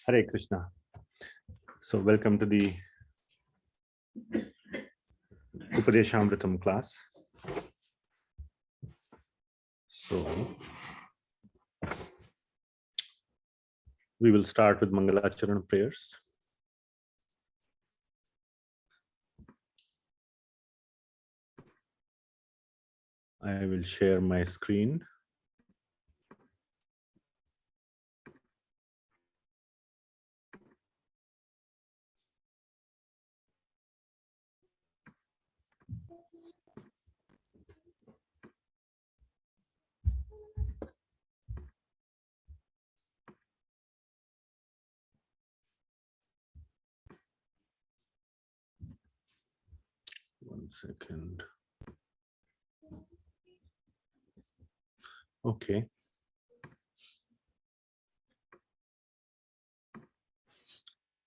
Hare Krishna. So welcome to the Upadeśāmṛtam class. So we will start with Mangalacharan prayers. I will share my screen. One second. Okay.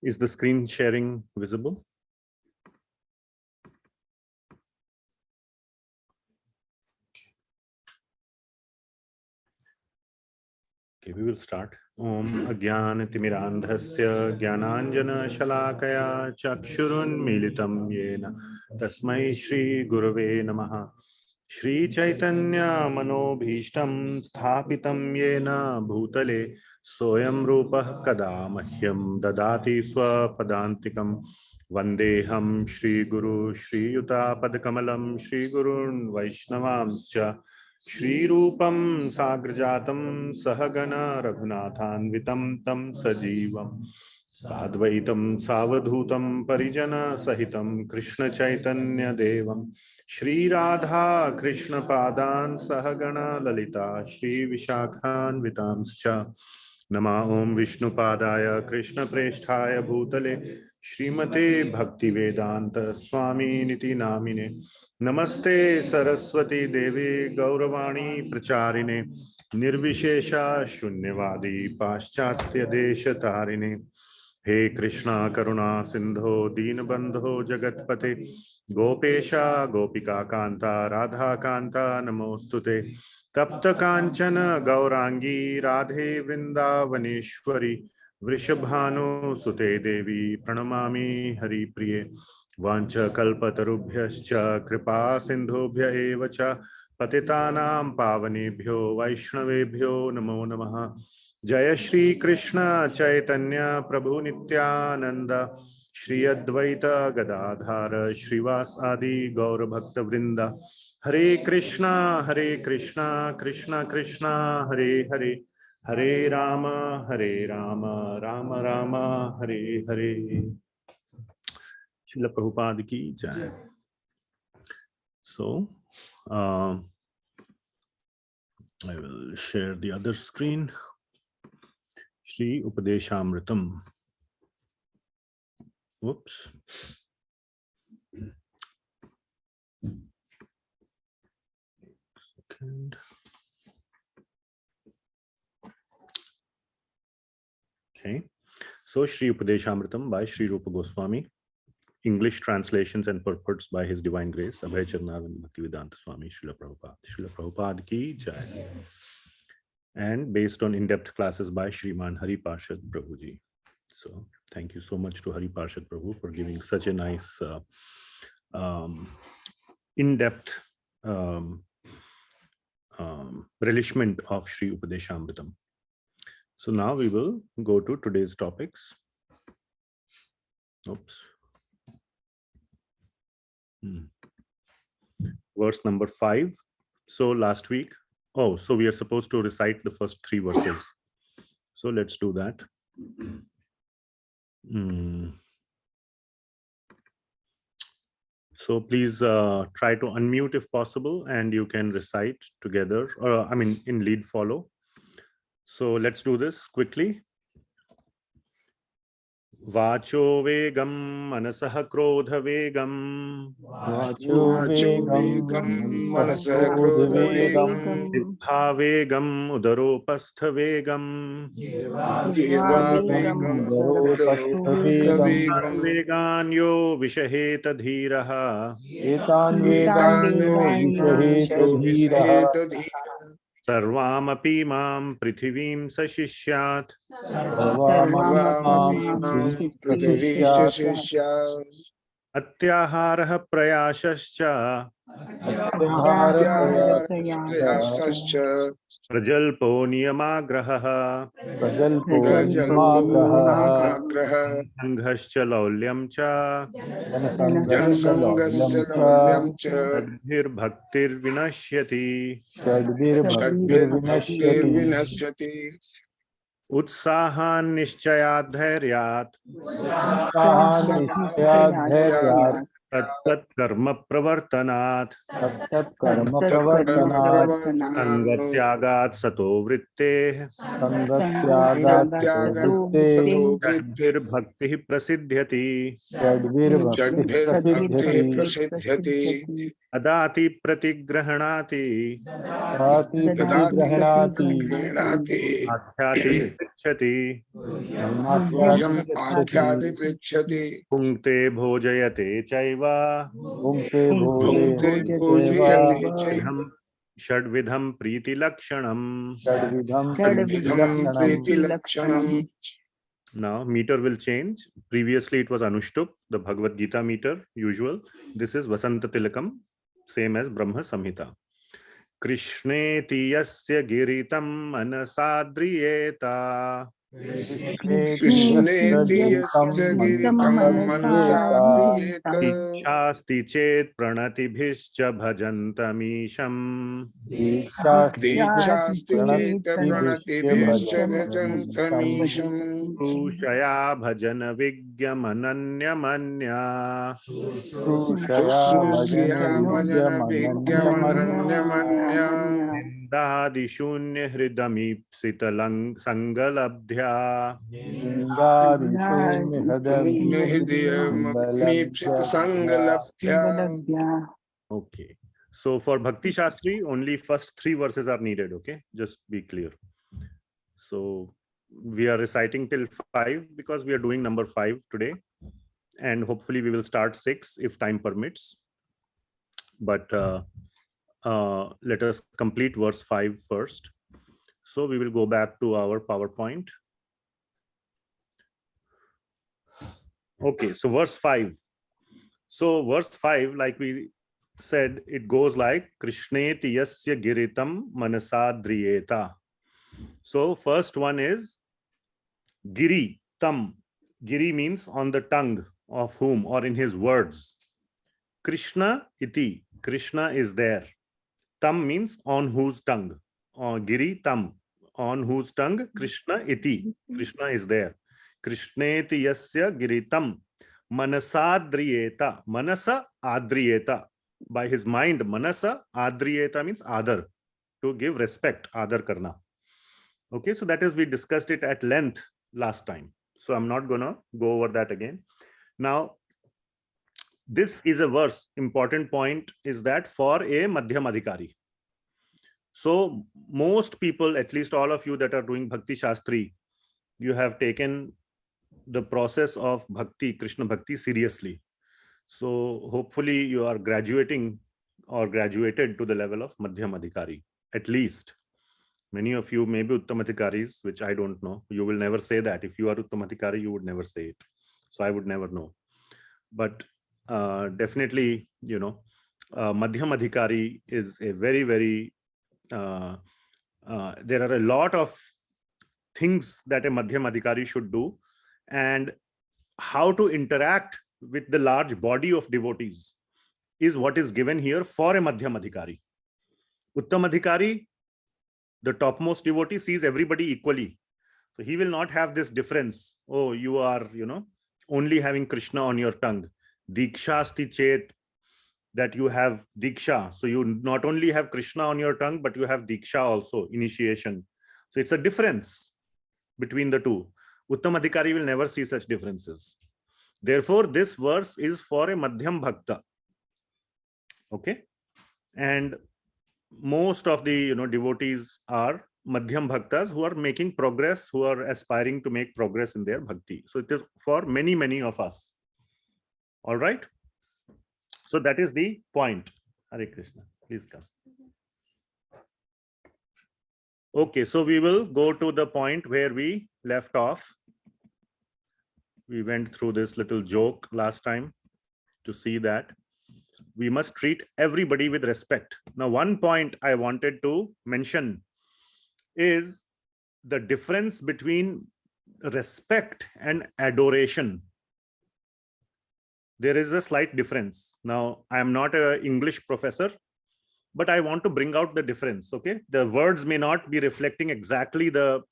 Is the screen sharing visible? Okay, we will start. Om Ajnanatimidandhasya Jnananjana Shalakaya Chakshurunmilitam Yena Tasmai Shri Gurave Namaha. Shri Chaitanya Manobhishtam Sthapitam Yena Bhutale Soyam Rupah Kada Mahyam Dadati Swapadantikam Vandeham Shri Guru Shri Upadēṣāmṛtam Shri Gurun Vaishnavamscha Shri Rupam Sagrajatam Sahagana Raghunathanvitam Tam Sajivam Sadvaitam Savadhutam Parijana Sahitam Krishna Chaitanya Devam Shri Radha Krishna Padan Sahagana Lalita Shri Vishakhan Vitamscha Nama Om Vishnu Padaya Krishna Presthaya Bhutale Srimate Bhakti Vedanta Swami Niti Namine Namaste Saraswati Devi Gauravani Pracharine Nirvishesha Shunyavadi Paschatya Desha Tarine He Krishna Karuna Sindho Deenabandho Jagatpate Gopesha Gopika Kanta Radha Kanta Namostute Tapta Kanchana Gaurangi Radhe Vrindavaneshwari Vrishabhanu Sute Devi Pranamami Hari Priye Vancha Kalpatarubhyascha Kripa Sindhubhya Evacha Patitanam Pavanebhyo Vaishnavebhyo Namo Namaha Jaya Shri Krishna Chaitanya Prabhu Nityananda Shri Advaita Gadadhara Shrivas Adi Gaura Bhakta Vrinda Hare Krishna Krishna Krishna Hare Hare Hare Rama Rama Rama Hare Hare. Srila Prabhupada ki jai. So I will share the other screen. Śrī Upadeśāmṛtam. Whoops. Second. Okay. So Śrī Upadeśāmṛtam by Sri Rupa Goswami. English translations and purports by His Divine Grace, Abhay Charnavan Bhaktivedanta Swami Srila Prabhupada. Srila Prabhupada ki jai. And based on in-depth classes by Shriman Hari Parshad Prabhuji. So thank you so much to Hari Parshad Prabhu for giving such a nice in-depth relishment of Śrī Upadeśāmṛtam. So now we will go to today's topics. Oops. Verse number 5. So last week, so we are supposed to recite the first 3 verses. So let's do that. So please try to unmute if possible, and you can recite together, in lead follow. So let's do this quickly. Vacho vegam manasah krodha vegam. Vacho vegam manasah krodha vegam. Jittha vegam udaropastha vegam. Jiva vegam udaropastha vegam. Veganyo vishaheta dhiraha. Etan veganyo vishaheta dhiraha. Sarvamapi mam prithivim sashishyat. Atyaharaha prayasascha. Prajalpo niyamagraha. Sanghascha laulyam cha. Tadbhir bhaktir vinashyati. Utsahan nishchayat dhairyat. Tat karma pravartanat. Sangatyagat sato vritteh. Tadbhir bhakti prasidhyati. Adati pratigrahanati. Akhyati pritchati. Punkte bhojayate chaiva. Shadvidham priti lakshanam. Now meter will change. Previously it was Anushtup, the Bhagavad Gita meter, usual. This is Vasanta Tilakam, same as Brahma Samhita. Krishneti yasya giritam anasadriyeta. Dikshasti chet pranatibhischa bhajantamisham. Ushaya bhajan vigyam ananyamanya. Dadi shunya hridamipsita sangalabdhya. Okay. So for Bhakti Shastri, only first 3 verses are needed. Okay, just be clear. So we are reciting till 5 because we are doing number 5 today, and hopefully we will start 6 if time permits. But let us complete verse 5 first. So we will go back to our PowerPoint. Okay, so verse 5. So verse 5, like we said, it goes like Krishneti yasya giritam manasadriyeta. So first one is giri tam. Giri means on the tongue of whom, or in his words. Krishna iti. Krishna is there. Tam means on whose tongue. Giri tam, on whose tongue. Krishna iti. Krishna is there. Krishneti yasya giritam manasadriyeta. Manasa adriyeta. By his mind, manasa adriyeta means adar, to give respect, adar karna. Okay, so that is, we discussed it at length last time. So I'm not gonna go over that again. Now, this is a verse. Important point is that for a Madhyam adhikari. So most people, at least all of you that are doing Bhakti Shastri, you have taken the process of Bhakti, Krishna Bhakti seriously. So hopefully you are graduating or graduated to the level of Madhyam adhikari, at least. Many of you may be uttama adhikaris, which I don't know. You will never say that. If you are uttama adhikari, you would never say it. So I would never know. But definitely, you know, Madhyam adhikari is a very, very, there are a lot of things that a Madhyam adhikari should do, and how to interact with the large body of devotees is what is given here for a Madhyam adhikari. Uttam adhikari, the topmost devotee, sees everybody equally. So he will not have this difference. Oh, you are, you know, only having Krishna on your tongue. Dikshasti chet, that you have diksha. So you not only have Krishna on your tongue, but you have diksha also, initiation. So it's a difference between the two. Uttam adhikari will never see such differences. Therefore, this verse is for a Madhyam Bhakta. Okay. And most of the, you know, devotees are Madhyam Bhaktas who are making progress, who are aspiring to make progress in their bhakti. So it is for many, many of us. All right. So that is the point. Hare Krishna. Please come. Okay, so we will go to the point where we left off. We went through this little joke last time to see that we must treat everybody with respect. Now, one point I wanted to mention is the difference between respect and adoration. There is a slight difference. Now, I am not an English professor, but I want to bring out the difference. Okay, the words may not be reflecting exactly the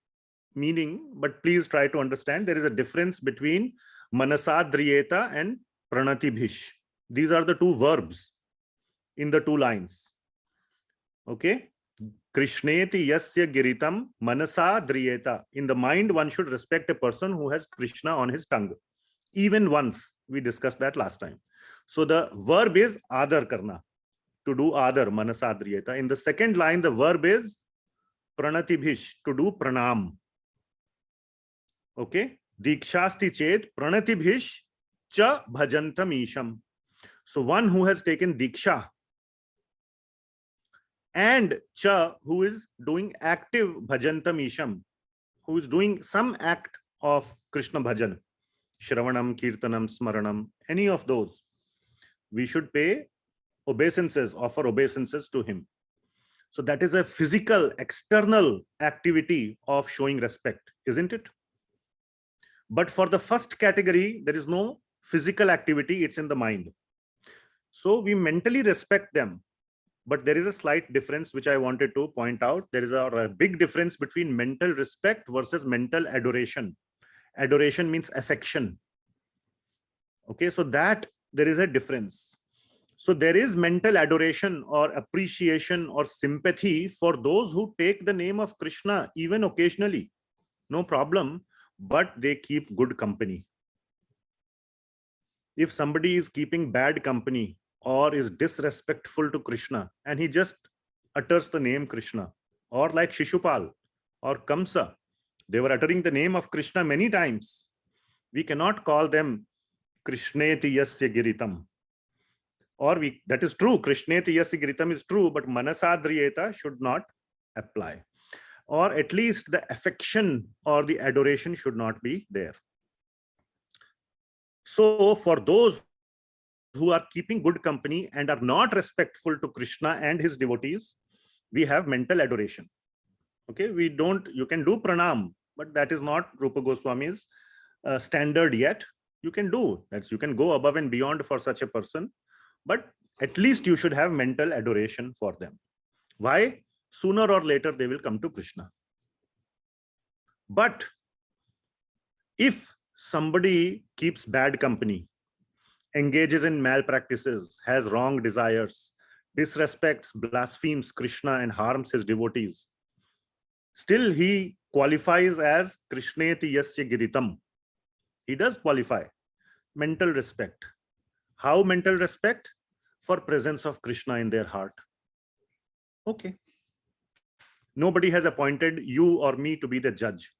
meaning, but please try to understand there is a difference between manasadriyeta and pranatibhish. These are the two verbs in the two lines. Okay, krishneti yasya giritam manasadriyeta. In the mind, one should respect a person who has Krishna on his tongue. Even once, we discussed that last time. So the verb is adar karna, to do adar, manasadriyeta. In the second line, the verb is pranatibhish, to do pranam. Okay, dikshasti chet pranatibhish cha bhajantam isham. So one who has taken diksha and cha, who is doing active bhajantam isham, who is doing some act of Krishna bhajan, shravanam, kirtanam, smaranam, any of those, we should pay obeisances, offer obeisances to him. So that is a physical, external activity of showing respect, isn't it? But for the first category, there is no physical activity, it's in the mind. So we mentally respect them. But there is a slight difference which I wanted to point out. There is a big difference between mental respect versus mental adoration. Adoration means affection. Okay, so that there is a difference. So there is mental adoration or appreciation or sympathy for those who take the name of Krishna even occasionally. No problem, but they keep good company. If somebody is keeping bad company or is disrespectful to Krishna and he just utters the name Krishna, or like Shishupal or Kamsa, they were uttering the name of Krishna many times, we cannot call them Krishneti yasya giritam. Or that is true, Krishneti yasya giritam is true, but manasadriyeta should not apply. Or at least the affection or the adoration should not be there. So for those who are keeping good company and are not respectful to Krishna and his devotees, we have mental adoration. Okay, we don't, you can do pranam, but that is not Rupa Goswami's standard yet. You can do that, you can go above and beyond for such a person, but at least you should have mental adoration for them. Why? Sooner or later they will come to Krishna. But if somebody keeps bad company, engages in malpractices, has wrong desires, disrespects, blasphemes Krishna and harms his devotees, still he qualifies as Krishneti yasya giritam. He does qualify. Mental respect. How mental respect? For presence of Krishna in their heart. Okay. Nobody has appointed you or me to be the judge.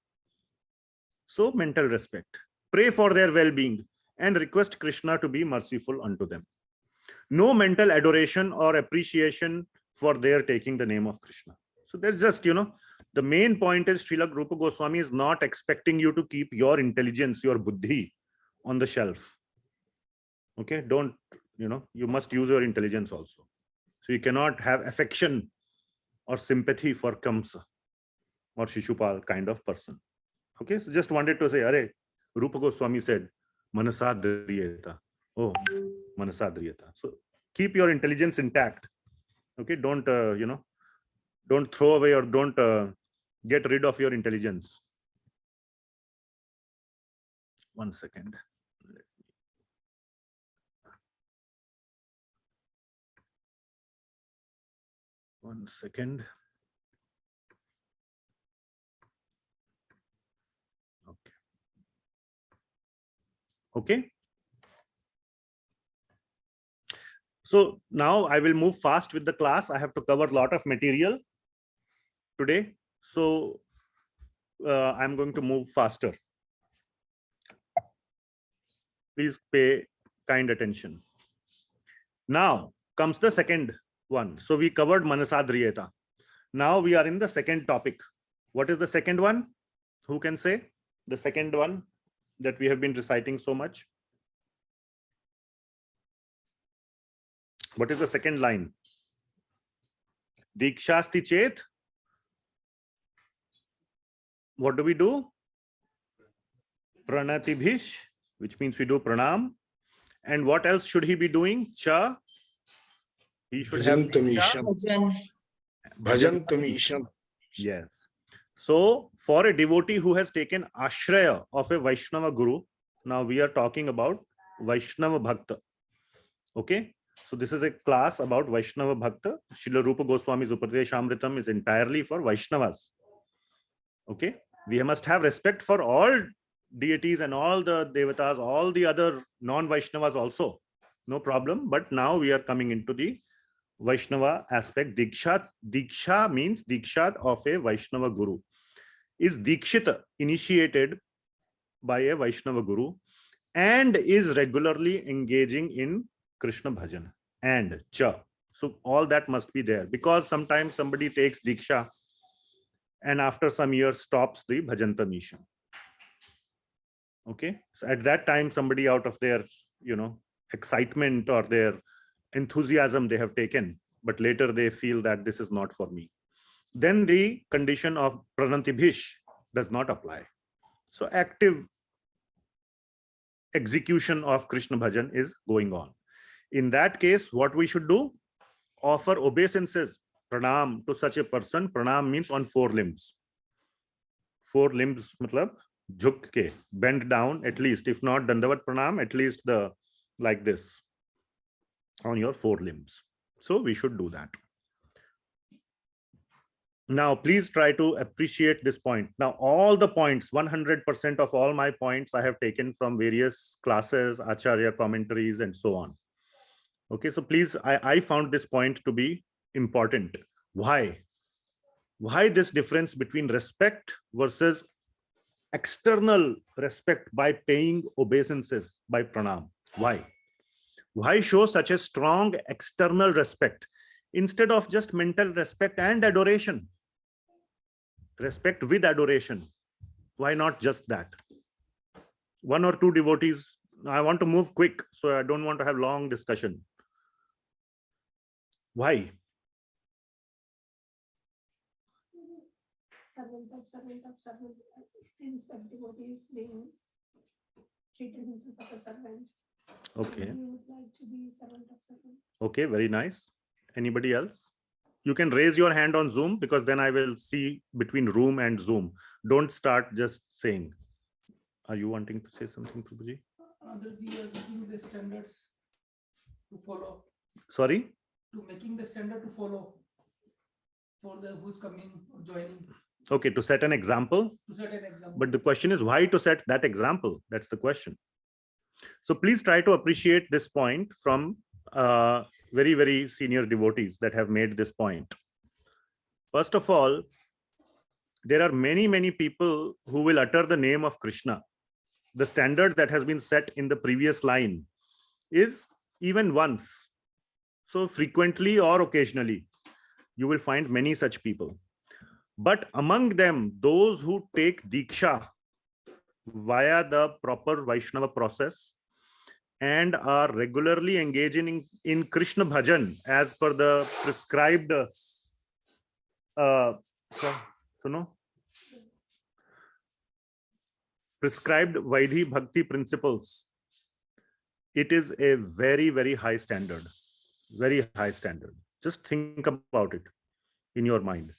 So mental respect. Pray for their well-being and request Krishna to be merciful unto them. No mental adoration or appreciation for their taking the name of Krishna. So there's just, the main point is Srila Rupa Goswami is not expecting you to keep your intelligence, your buddhi on the shelf. Okay, don't, you must use your intelligence also. So you cannot have affection or sympathy for Kamsa or Shishupal kind of person. Okay, so just wanted to say, Are, Rupa Goswami said, Manasadriyeta. Oh, Manasadriyeta. So keep your intelligence intact. Okay, don't, don't throw away or don't get rid of your intelligence. One second. One second. Okay. Okay. So now I will move fast with the class. I have to cover a lot of material today. So I'm going to move faster. Please pay kind attention. Now comes the second one. So we covered Manasadriyeta. Now we are in the second topic. What is the second one? Who can say the second one that we have been reciting so much? What is the second line? Dikshasti chet. What do we do? Pranatibhish, which means we do pranam. And what else should he be doing? Cha. He should have Bhajan. Bhajan Tamisham. Yes. So for a devotee who has taken ashraya of a Vaishnava Guru, now we are talking about Vaishnav Bhakta. Okay. So this is a class about Vaishnava Bhakta. Srila Rupa Goswami's Upadeśāmṛtam is entirely for Vaishnavas. Okay. We must have respect for all deities and all the devatas, all the other non-Vaishnavas also. No problem. But now we are coming into the Vaishnava aspect. Diksha means diksha of a Vaishnava Guru. Is dikshita initiated by a Vaishnava Guru and is regularly engaging in Krishna bhajan and cha. So all that must be there, because sometimes somebody takes diksha and after some years stops the bhajanta mission. Okay, so at that time somebody out of their excitement or their enthusiasm they have taken, but later they feel that this is not for me, then the condition of pranantibhish does not apply. So active execution of Krishna bhajan is going on. In that case, what we should do? Offer obeisances, pranam to such a person. Pranam means on four limbs. Four limbs matlab jhuk ke, bend down at least, if not dandavat pranam, at least the like this on your four limbs. So we should do that. Now please try to appreciate this point. Now all the points, 100% of all my points I have taken from various classes, acharya commentaries and so on. Okay, so please, I found this point to be important. Why? Why this difference between respect versus external respect by paying obeisances by pranam? Why? Why show such a strong external respect instead of just mental respect and adoration? Respect with adoration. Why not just that? One or two devotees. I want to move quick, so I don't want to have long discussion. Why? Servant of servant, since the devotee is being treated himself as a servant. Okay. He would like to be servant of servant. Okay, very nice. Anybody else? You can raise your hand on Zoom, because then I will see between room and Zoom. Don't start just saying. Are you wanting to say something, Prabhuji? We are making the standards to follow. Sorry? To making the standard to follow for the who's coming or joining. Okay, to set an example. To set an example. But the question is, why to set that example? That's the question. So please try to appreciate this point from very, very senior devotees that have made this point. First of all, there are many, many people who will utter the name of Krishna. The standard that has been set in the previous line is even once. So frequently or occasionally, you will find many such people. But among them, those who take diksha via the proper Vaishnava process and are regularly engaging in Krishna bhajan as per the prescribed prescribed Vaidhi Bhakti principles, it is a very, very high standard. Very high standard. Just think about it in your mind.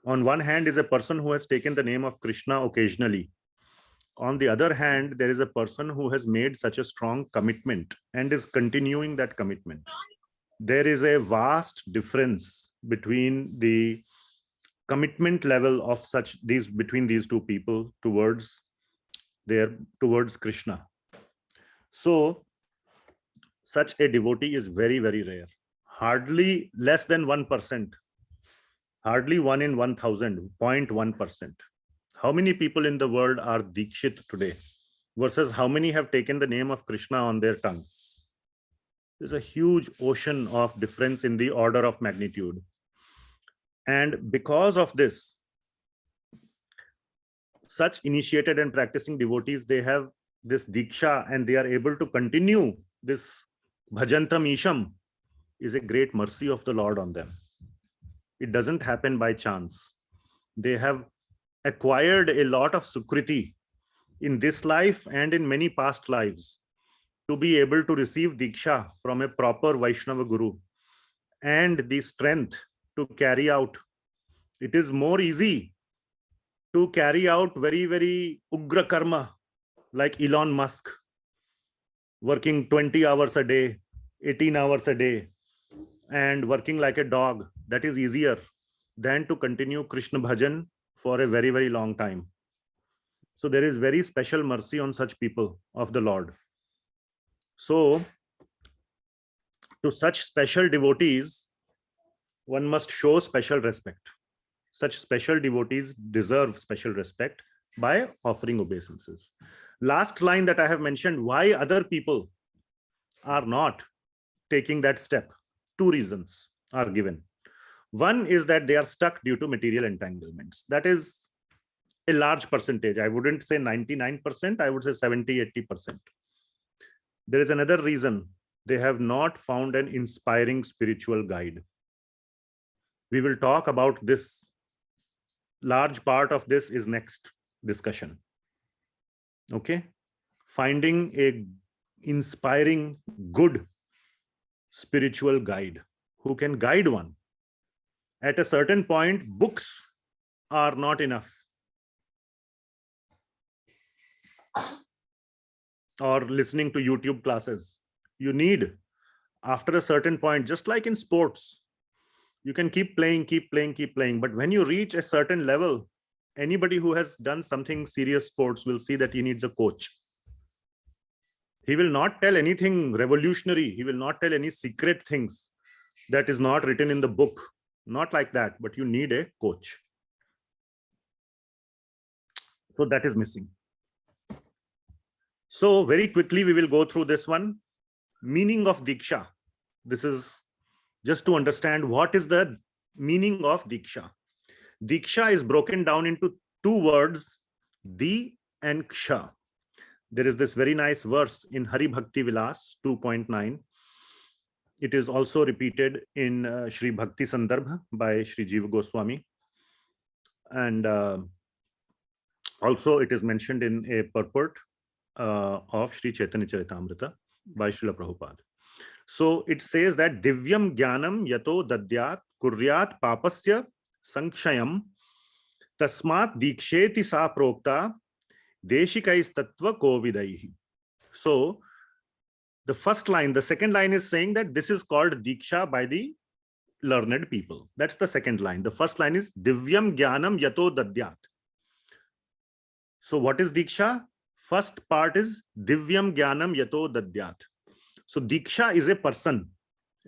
On one hand is a person who has taken the name of Krishna occasionally. On the other hand, there is a person who has made such a strong commitment and is continuing that commitment. There is a vast difference between the commitment level of between these two people towards Krishna. So such a devotee is very, very rare. Hardly less than 1%. Hardly 1 in 1,000, 0.1%. How many people in the world are dikshit today versus how many have taken the name of Krishna on their tongue? There's a huge ocean of difference in the order of magnitude. And because of this, such initiated and practicing devotees, they have this diksha and they are able to continue this bhajantam isham, is a great mercy of the Lord on them. It doesn't happen by chance. They have acquired a lot of sukriti in this life and in many past lives to be able to receive diksha from a proper Vaishnava Guru and the strength to carry out. It is more easy to carry out very, very ugra karma like Elon Musk, working 20 hours a day, 18 hours a day, and working like a dog. That is easier than to continue Krishna bhajan for a very, very long time. So there is very special mercy on such people of the Lord. So to such special devotees, one must show special respect. Such special devotees deserve special respect by offering obeisances. Last line that I have mentioned, why other people are not taking that step. Two reasons are given. One is that they are stuck due to material entanglements. That is a large percentage. I wouldn't say 99%, I would say 70-80%. There is another reason. They have not found an inspiring spiritual guide. We will talk about this. Large part of this is next discussion. Okay? Finding a inspiring, good spiritual guide who can guide one. At a certain point, books are not enough. Or listening to YouTube classes. You need, after a certain point, just like in sports, you can keep playing. But when you reach a certain level, anybody who has done something serious sports will see that he needs a coach. He will not tell anything revolutionary. He will not tell any secret things that is not written in the book. Not like that, but you need a coach. So that is missing. So very quickly, we will go through this one. Meaning of diksha. This is just to understand what is the meaning of diksha. Diksha is broken down into two words, di and ksha. There is this very nice verse in Hari Bhakti Vilas 2.9. It is also repeated in Shri Bhakti Sandarbha by Shri Jiva Goswami. And also it is mentioned in a purport of Shri Chaitanya Charitamrita by Srila Prabhupada. So it says that Divyam Jnanam Yato Dadyat Kuryat Papasya Sankshayam Tasmat Diksheti Sa Prokta Deshikais Tattva Kovidaihi. So the first line, the second line is saying that this is called diksha by the learned people. That's the second line. The first line is Divyam Jnanam Yato Dadyat. So what is diksha? First part is Divyam Jnanam Yato Dadyat. So diksha is a person,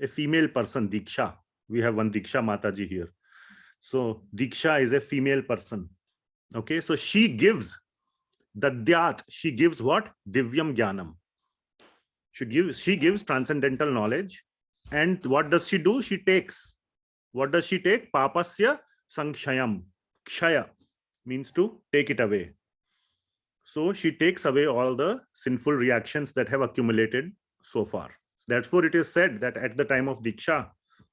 a female person, diksha. We have one diksha Mataji here. So diksha is a female person. Okay, so she gives dadyat. She gives what? Divyam Jnanam. She gives transcendental knowledge. And what does she do? She takes. What does she take? Papasya Sankshayam. Kshaya means to take it away. So she takes away all the sinful reactions that have accumulated so far. Therefore, it is said that at the time of diksha,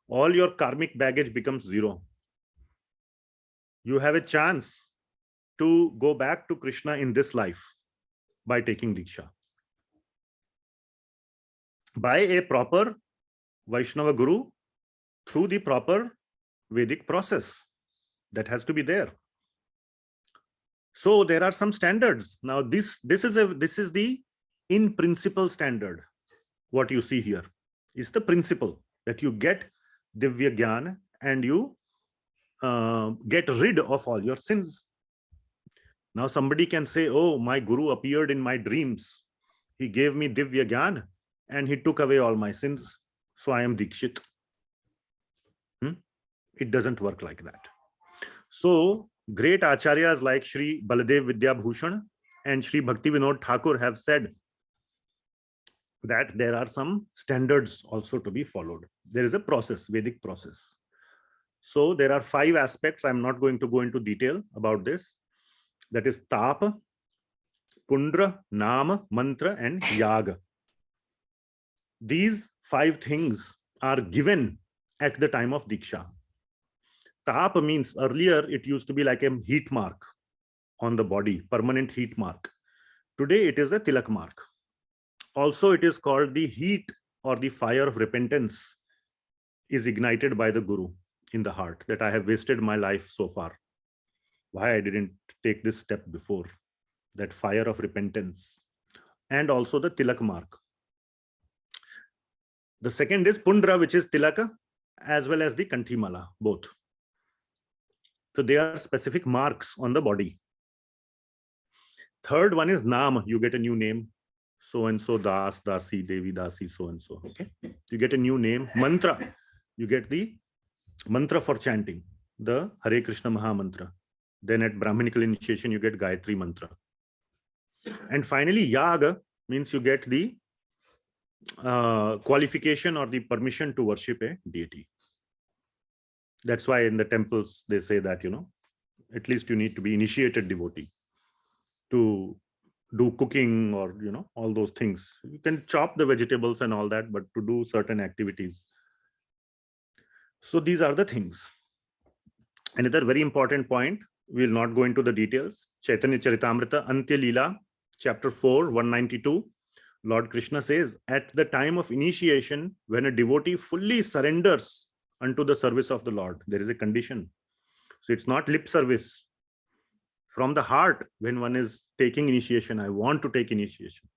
all your karmic baggage becomes zero. You have a chance to go back to Krishna in this life by taking diksha. By a proper Vaishnava Guru through the proper Vedic process that has to be there. So there are some standards. Now this is the in principle standard. What you see here is the principle that you get Divya Jnana and you get rid of all your sins. Now somebody can say, oh, my Guru appeared in my dreams. He gave me Divya Jnana and he took away all my sins. So I am Dikshit. It doesn't work like that. So great acharyas like Shri Baladev Vidyabhushan and Shri Bhakti Vinod Thakur have said that there are some standards also to be followed. There is a process, Vedic process. So there are 5 aspects. I'm not going to go into detail about this. That is tapa, pundra, nama, mantra, and yaga. These 5 things are given at the time of diksha. Tapa means earlier it used to be like a heat mark on the body, permanent heat mark. Today it is a tilak mark. Also it is called the heat or the fire of repentance is ignited by the Guru in the heart, that I have wasted my life so far. Why I didn't take this step before? That fire of repentance. And also the tilak mark. The second is pundra, which is tilaka, as well as the kanthimala, both. So they are specific marks on the body. Third one is nam. You get a new name. So and so, das, dasi, devi, dasi, so and so. Okay. You get a new name. Mantra. You get the mantra for chanting, the Hare Krishna Maha Mantra. Then at Brahminical initiation, you get Gayatri Mantra. And finally, yaga means you get the qualification or the permission to worship a deity. That's why in the temples, they say that, at least you need to be initiated devotee to do cooking or, all those things. You can chop the vegetables and all that, but to do certain activities. So these are the things. Another very important point, we will not go into the details. Chaitanya Charitamrita, Antya Lila, chapter 4, 192. Lord Krishna says, at the time of initiation, when a devotee fully surrenders unto the service of the Lord, there is a condition. So it's not lip service. From the heart, when one is taking initiation, I want to take initiation.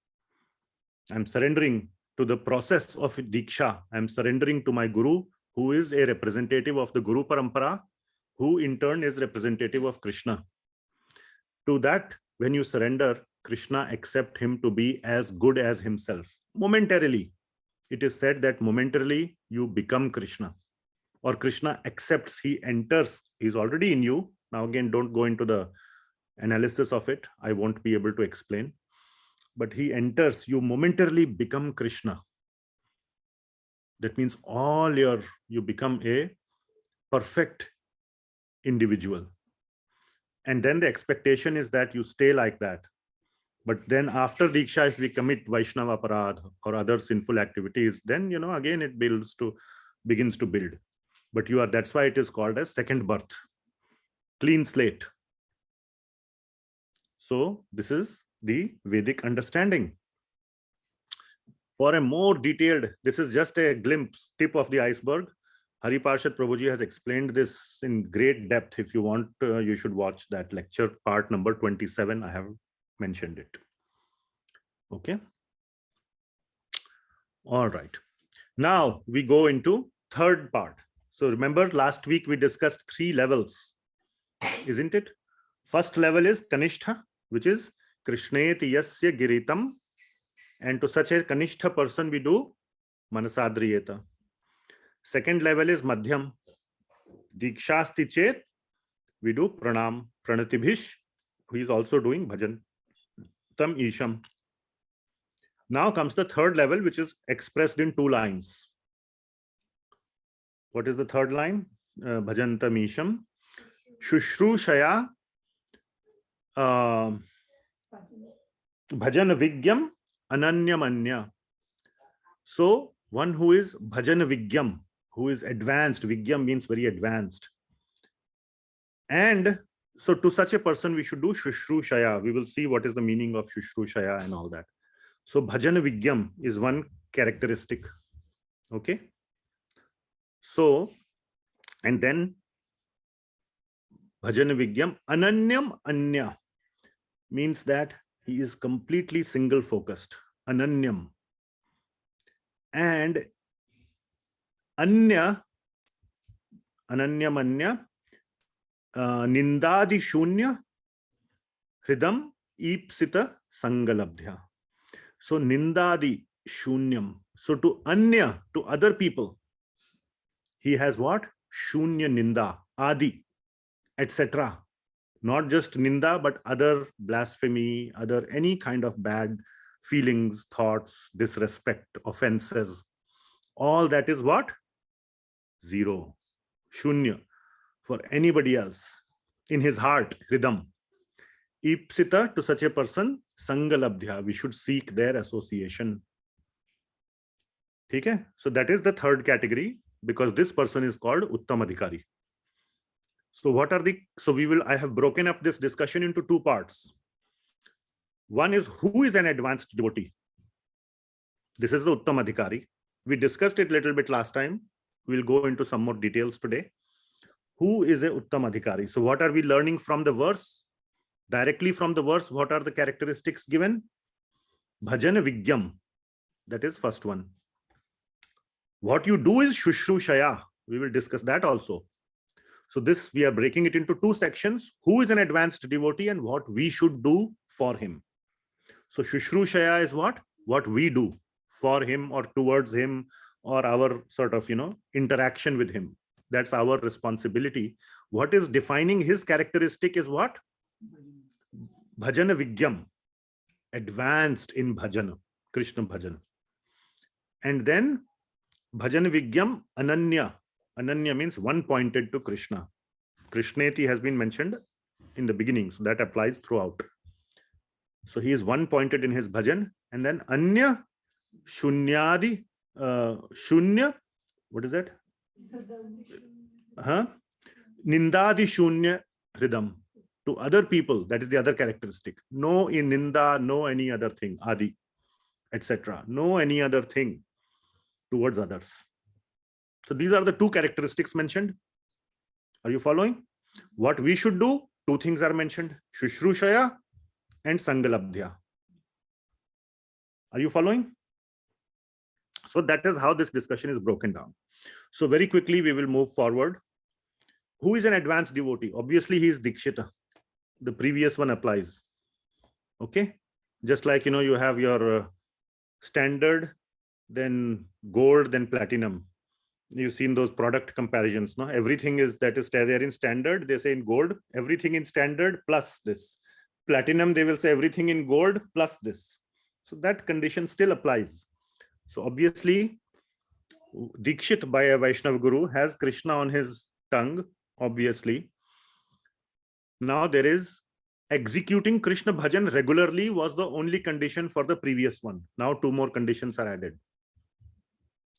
I'm surrendering to the process of diksha. I'm surrendering to my Guru, who is a representative of the Guru Parampara, who in turn is representative of Krishna. To that, when you surrender, Krishna accepts him to be as good as himself. Momentarily, it is said that momentarily you become Krishna, or Krishna accepts, he enters, he's already in you. Now again, don't go into the analysis of it. I won't be able to explain. But he enters, you momentarily become Krishna. That means you become a perfect individual. And then the expectation is that you stay like that. But then after diksha, if we commit Vaishnava aparadha or other sinful activities, then, again, it begins to build. But that's why it is called as second birth, clean slate. So this is the Vedic understanding. For a more detailed, this is just a glimpse, tip of the iceberg. Hari Parshad Prabhuji has explained this in great depth. If you want, you should watch that lecture, part number 27. I have mentioned it. Okay. All right. Now we go into third part. So remember, last week we discussed 3 levels, isn't it? First level is Kanishtha, which is Krishneti Yasya Giritam. And to such a Kanishtha person, we do Manasadriyeta. Second level is Madhyam. Dikshasti Chet, we do Pranam. Pranatibhish, who is also doing Bhajan Tam Isham. Now comes the third level, which is expressed in 2 lines. What is the third line? Bhajan Tam Isham. Shushrushaya Bhajan Vigyam Ananyam Anya. So one who is Bhajan Vigyam, who is advanced. Vigyam means very advanced. And so to such a person, we should do Shushrushaya. We will see what is the meaning of Shushrushaya and all that. So Bhajana Vigyam is one characteristic. Okay. So, and then Bhajana Vigyam Ananyam Anya means that he is completely single focused. Ananyam. And Anya, Ananyam Anya, Nindadi Shunya Hridam Ipsita Sangalabdhya. So Nindadi Shunyam. So to Anya, to other people, he has what? Shunya Ninda, Adi, etc. Not just Ninda, but other blasphemy, other any kind of bad feelings, thoughts, disrespect, offenses. All that is what? 0. Shunya. for anybody else in his heart, hridam. Ipsita, to such a person, sangalabdhya, we should seek their association. Okay? So that is the third category, because this person is called uttama adhikari. So what are the, so I have broken up this discussion into two parts. One is who is an advanced devotee. This is the uttama adhikari. We discussed it a little bit last time. We'll go into some more details today. Who is a uttama adhikari? So what are we learning from the verse? Directly from the verse, what are the characteristics given? Bhajana vigyam. That is first one. What you do is shushrushaya. We will discuss that also. So this, we are breaking it into two sections. Who is an advanced devotee and what we should do for him. So shushrushaya is what? What we do for him or towards him, or our sort of, interaction with him. That's our responsibility. What is defining his characteristic is what? Bhajana vigyam. Advanced in bhajana, Krishna bhajana. And then bhajana vigyam ananya. Ananya means one pointed to Krishna. Krishneti has been mentioned in the beginning, so that applies throughout. So he is one pointed in his bhajan. And then anya shunyadi, shunya, what is that? Nindadi shunya hridam. To other people, that is the other characteristic. No in ninda, no any other thing, adi, etc. No any other thing towards others. So these are the two characteristics mentioned. Are you following? What we should do, two things are mentioned, shushrushaya and sangalabdhya. Are you following? So that is how this discussion is broken down. So very quickly we will move forward. Who is an advanced devotee? Obviously he is dikshita. The previous one applies. Okay, just like you have your standard, then gold, then platinum. You've seen those product comparisons, no? Everything is that is there in standard, they say in gold, everything in standard plus this. Platinum, they will say everything in gold plus this. So that condition still applies. So obviously dikshit by a Vaishnav guru has Krishna on his tongue, obviously. Now there is executing Krishna bhajan regularly was the only condition for the previous one. Now two more conditions are added.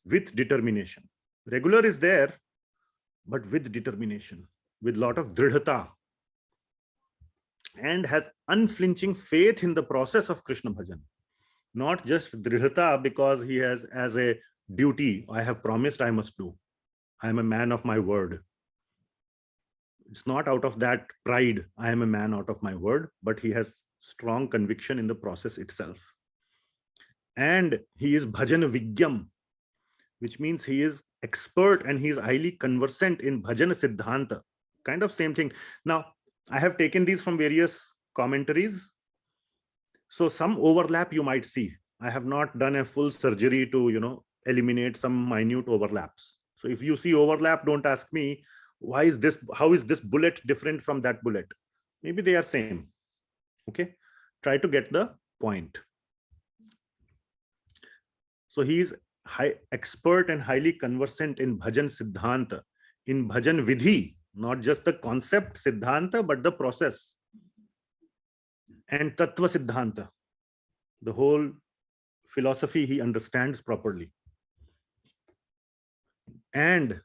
With determination. Regular is there, but with determination, with lot of dridhata, and has unflinching faith in the process of Krishna bhajan. Not just dridhata because he has as a duty, I have promised I must do. I am a man of my word. It's not out of that pride, I am a man out of my word, but he has strong conviction in the process itself. And he is bhajana vigyam, which means he is expert and he is highly conversant in bhajana siddhanta. Kind of same thing. Now, I have taken these from various commentaries. So some overlap you might see. I have not done a full surgery to, eliminate some minute overlaps. So if you see overlap, don't ask me, why is this, how is this bullet different from that bullet? Maybe they are same. Okay. Try to get the point. So he is expert and highly conversant in bhajan siddhanta, in bhajan vidhi, not just the concept siddhanta, but the process. And tattva siddhanta, the whole philosophy he understands properly. And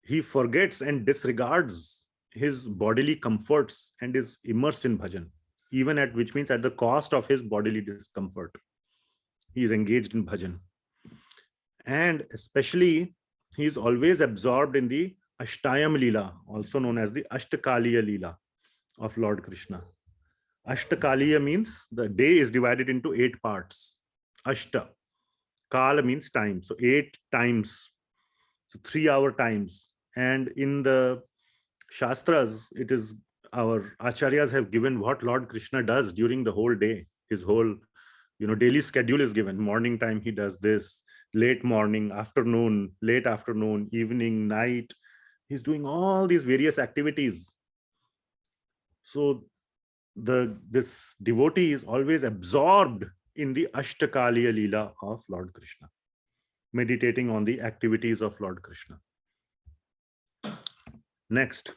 he forgets and disregards his bodily comforts and is immersed in bhajan, even at, which means at the cost of his bodily discomfort. He is engaged in bhajan. And especially, he is always absorbed in the astayama lila, also known as the ashtakaliya lila of Lord Krishna. Ashtakaliya means the day is divided into 8 parts. Ashta. Kala means time. So 8 times. So 3-hour times. And in the Shastras, it is our acharyas have given what Lord Krishna does during the whole day. His whole, daily schedule is given. Morning time, he does this. Late morning, afternoon, late afternoon, evening, night. He's doing all these various activities. So this devotee is always absorbed in the Ashtakaliya Lila of Lord Krishna, meditating on the activities of Lord Krishna. Next,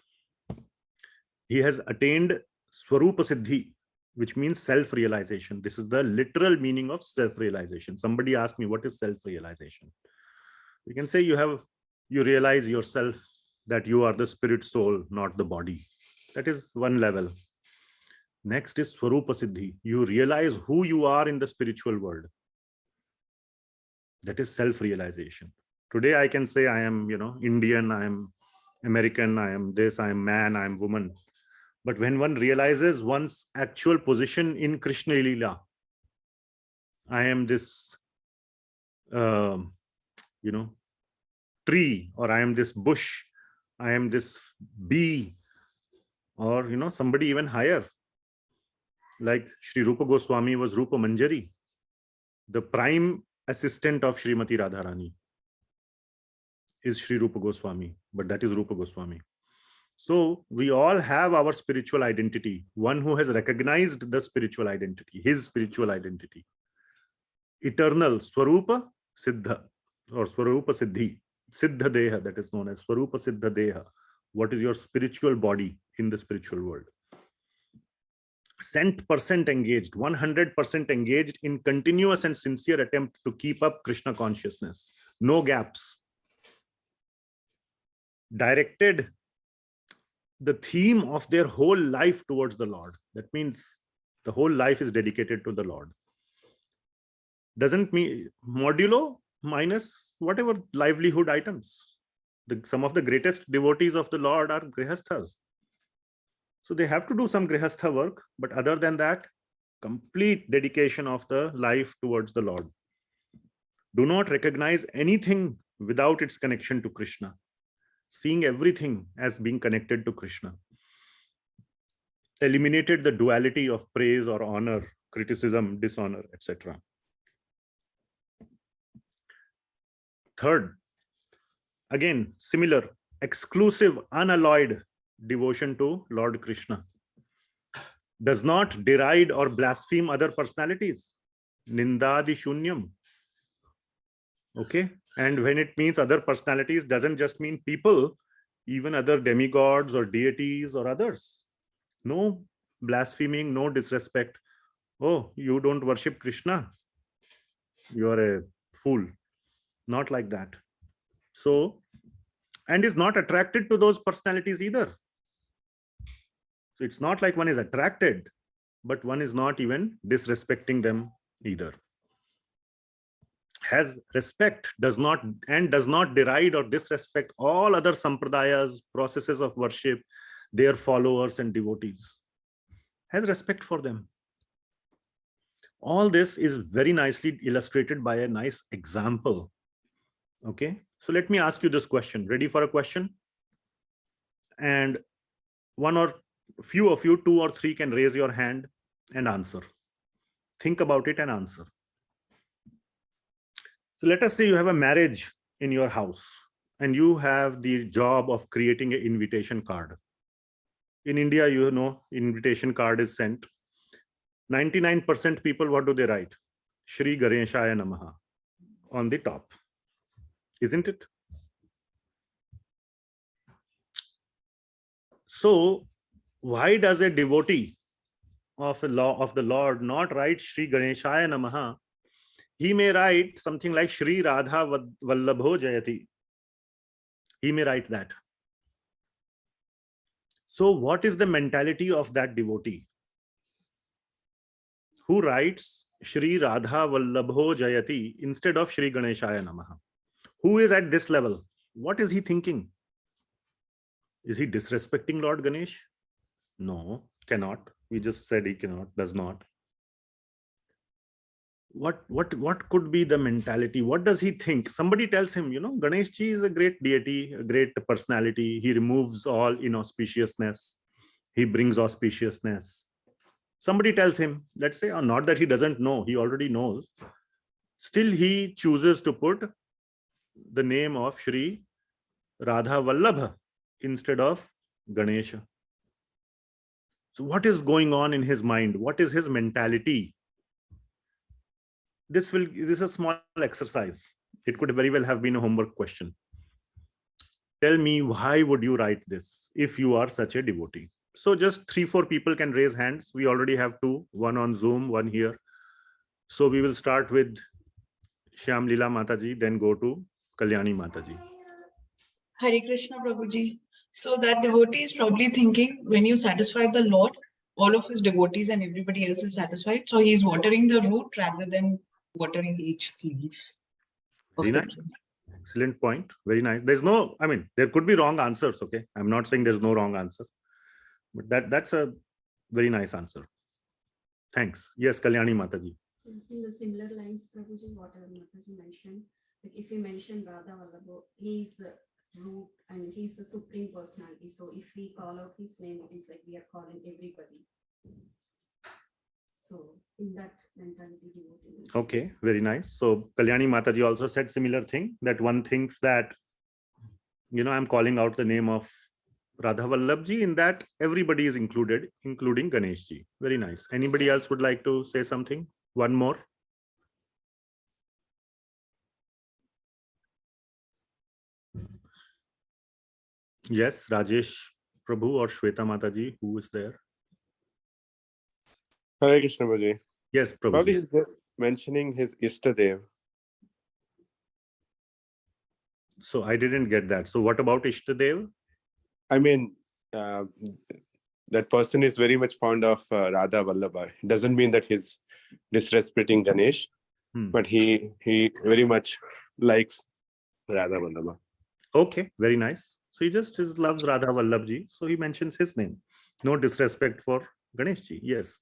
he has attained Swarupa Siddhi, which means self-realization. This is the literal meaning of self-realization. Somebody asked me, what is self-realization? You can say you realize yourself that you are the spirit soul, not the body. That is one level. Next is Swarupa Siddhi. You realize who you are in the spiritual world. That is self-realization. Today I can say I am, Indian, I am American, I am this, I am man, I am woman. But when one realizes one's actual position in Krishna Lila, I am this, tree, or I am this bush, I am this bee, or, somebody even higher. Like Sri Rupa Goswami was Rupa Manjari, the prime assistant of Srimati Radharani is Sri Rupa Goswami, but that is Rupa Goswami. So we all have our spiritual identity, one who has recognized the spiritual identity, his spiritual identity. Eternal Swarupa Siddha or Swarupa Siddhi, Siddha Deha, that is known as Swarupa Siddha Deha. What is your spiritual body in the spiritual world? 100% engaged, 100% engaged in continuous and sincere attempt to keep up Krishna consciousness. No gaps. Directed the theme of their whole life towards the Lord. That means the whole life is dedicated to the Lord. Doesn't mean modulo minus whatever livelihood items. Some of the greatest devotees of the Lord are grihasthas. So they have to do some grihastha work, but other than that, complete dedication of the life towards the Lord. Do not recognize anything without its connection to Krishna. Seeing everything as being connected to Krishna. Eliminated the duality of praise or honor, criticism, dishonor, etc. Third, again, similar, exclusive, unalloyed devotion to Lord Krishna. Does not deride or blaspheme other personalities. Nindadi shunyam. Okay. And when it means other personalities, doesn't just mean people, even other demigods or deities or others. No blaspheming, no disrespect. Oh, you don't worship Krishna, you are a fool. Not like that. So, and is not attracted to those personalities either. So it's not like one is attracted, but one is not even disrespecting them either. Has respect, does not deride or disrespect all other sampradayas, processes of worship, their followers and devotees. Has respect for them. All this is very nicely illustrated by a nice example. Okay, so let me ask you this question. Ready for a question? And one or few of you, 2 or 3, can raise your hand and answer. Think about it and answer. So let us say you have a marriage in your house and you have the job of creating an invitation card. In India, invitation card is sent. 99% people, what do they write? Shri Ganeshaya Namah on the top. Isn't it? So why does a devotee of the Lord not write Shri Ganeshaya Namah? He may write something like Shri Radha Vallabho Jayati. He may write that. So what is the mentality of that devotee who writes Shri Radha Vallabho Jayati instead of Shri Ganeshaya Namah? Who is at this level? What is he thinking? Is he disrespecting Lord Ganesh? No, cannot. We just said he cannot, does not. What could be the mentality? What does he think? Somebody tells him, Ganesh ji is a great deity, a great personality. He removes all inauspiciousness. He brings auspiciousness. Somebody tells him, let's say, not that he doesn't know, he already knows. Still, he chooses to put the name of Shri Radha Vallabh instead of Ganesha. So what is going on in his mind? What is his mentality? This is a small exercise. It could very well have been a homework question. tell me why would you write this if you are such a devotee? So just 3-4 people can raise hands. We already have 2, one on Zoom, one here. So we will start with Shyam Lila Mataji, then go to Kalyani Mataji. Hare Krishna Prabhuji. So that devotee is probably thinking, when you satisfy the Lord, all of his devotees and everybody else is satisfied. So he is watering the root rather than watering each leaf of Very the nice. tree. Excellent point. Very nice. There's no, I mean, there could be wrong answers. Okay. I'm not saying there's no wrong answer, but that's a very nice answer. Thanks. Yes, Kalyani Mataji. In the similar lines, Prabhuji, whatever Mataji mentioned, like if we mention Radha Vallabho, he is the root and he's the supreme personality. So if we call out his name, it is like we are calling everybody. So in that mentality, devotee. Okay, very nice. So Kalyani Mataji also said similar thing, that one thinks that, you know, I'm calling out the name of Radha Vallabh ji, in that everybody is included, including Ganesh ji. Very nice. Anybody else would like to say something? One more. Yes, Rajesh Prabhu or Shweta Mataji, who is there? Hare Krishna Prabhuji. Yes, Probably Prabhu. he's just mentioning his Ishtadev. So I didn't get that. So what about Ishtadev? I mean, that person is very much fond of Radha Vallabh. It doesn't mean that he's disrespecting Ganesh, but he very much likes Radha Vallabh. Okay, very nice. So he just loves Radha Vallabh ji. So he mentions his name. No disrespect for Ganesh ji. Yes.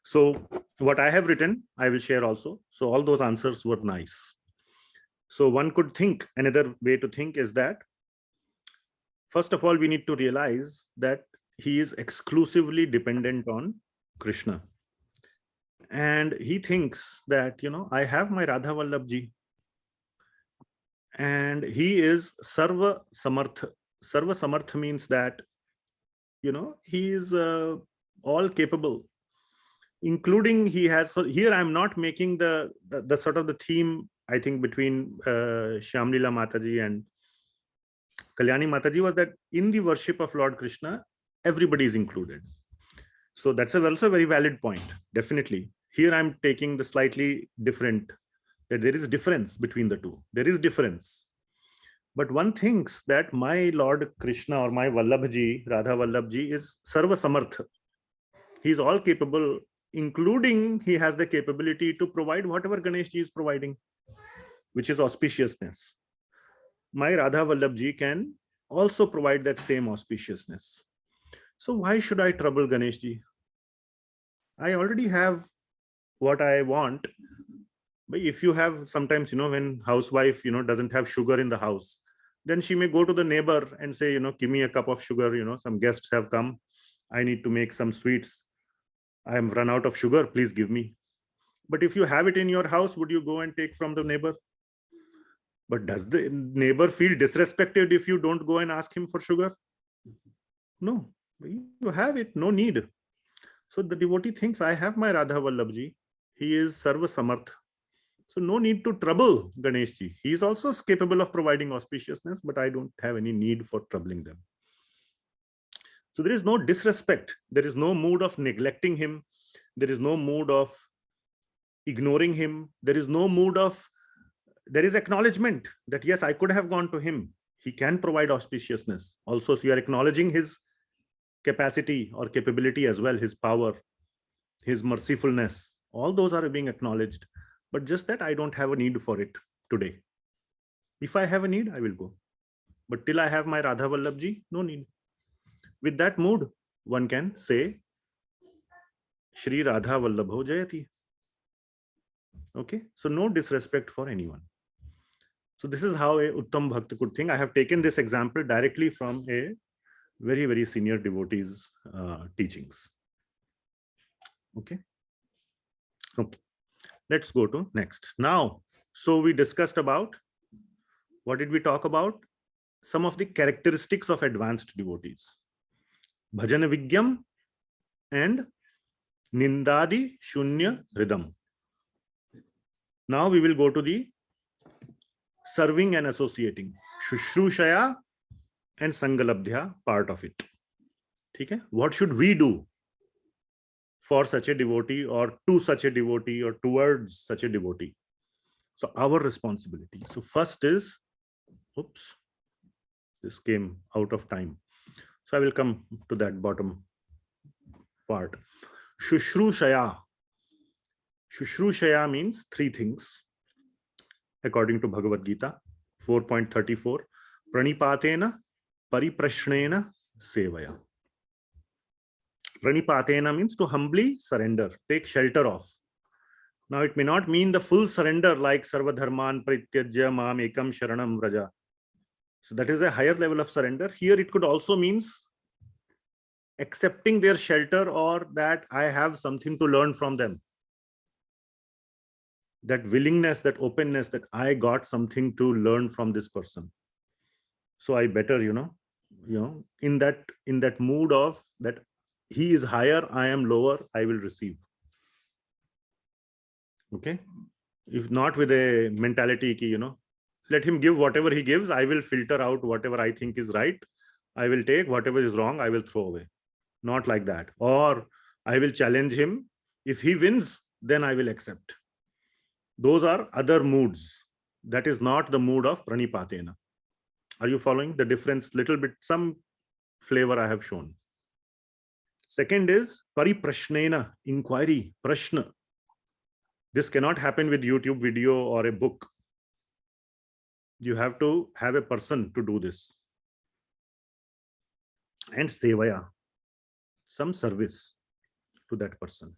So what I have written, I will share also. So all those answers were nice. So one could think, another way to think is that, first of all, we need to realize that he is exclusively dependent on Krishna. And he thinks that, you know, I have my Radha Vallabh ji. And he is Sarva Samarth. Sarva Samarth means that, you know, he is all capable, including he has. So here I'm not making the sort of the theme, I think, between Shyam Lila Mataji and Kalyani Mataji was that in the worship of Lord Krishna, everybody is included. So that's also a very valid point. Definitely. Here I'm taking the slightly different, that there is difference between the two. There is difference. But one thinks that my Lord Krishna or my Vallabh ji, Radha Vallabh ji, is Sarva Samarth. He is all capable, including he has the capability to provide whatever Ganesh ji is providing, which is auspiciousness. My Radha Vallabh ji can also provide that same auspiciousness. So why should I trouble Ganesh ji? I already have what I want. But if you have sometimes, you know, when housewife, you know, doesn't have sugar in the house, then she may go to the neighbor and say, you know, give me a cup of sugar, you know, some guests have come. I need to make some sweets. I am run out of sugar, please give me. But if you have it in your house, would you go and take from the neighbor? But does the neighbor feel disrespected if you don't go and ask him for sugar? No, you have it, no need. So the devotee thinks, I have my Radha Vallabh ji. He is Sarva Samarth. So no need to trouble Ganesh ji. He is also capable of providing auspiciousness, but I don't have any need for troubling them. So there is no disrespect. There is no mood of neglecting him. There is no mood of ignoring him. There is no mood of, there is acknowledgement that yes, I could have gone to him. He can provide auspiciousness. Also, so you are acknowledging his capacity or capability as well, his power, his mercifulness. All those are being acknowledged. But just that I don't have a need for it today. If I have a need, I will go. But till I have my Radha Vallabh ji, no need. With that mood, one can say, Shri Radha Vallabho Jayati. Okay, so no disrespect for anyone. So this is how a Uttam Bhakta could think. I have taken this example directly from a very, very senior devotee's teachings. Okay. Okay. Let's go to next. Now, so we discussed about, what did we talk about? Some of the characteristics of advanced devotees. Bhajana Vigyam and Nindadi Shunya Hridam. Now we will go to the serving and associating. Shushrushaya and Sangalabdhya, part of it. Okay? What should we do for such a devotee, or to such a devotee, or towards such a devotee? So our responsibility. So first is, oops, this came out of time. So I will come to that bottom part. Shushrushaya. Shushrushaya means three things according to Bhagavad Gita 4.34. Pranipatena, pariprashnena, sevaya. Pranipatena means to humbly surrender, take shelter of. Now it may not mean the full surrender like Sarva Dharman Parityajya Mam Ekam Sharanam Vraja. So that is a higher level of surrender. Here it could also means accepting their shelter, or that I have something to learn from them. That willingness, that openness, that I got something to learn from this person. So I better, in that mood of that he is higher, I am lower, I will receive. Okay. If not with a mentality ki, let him give whatever he gives, I will filter out whatever I think is right. I will take whatever is wrong, I will throw away. Not like that. Or I will challenge him. If he wins, then I will accept. Those are other moods. That is not the mood of pranipatena. Are you following the difference? Little bit, some flavor I have shown. Second is pariprashnena, inquiry, prashna. This cannot happen with YouTube video or a book. You have to have a person to do this. And sevaya, some service to that person.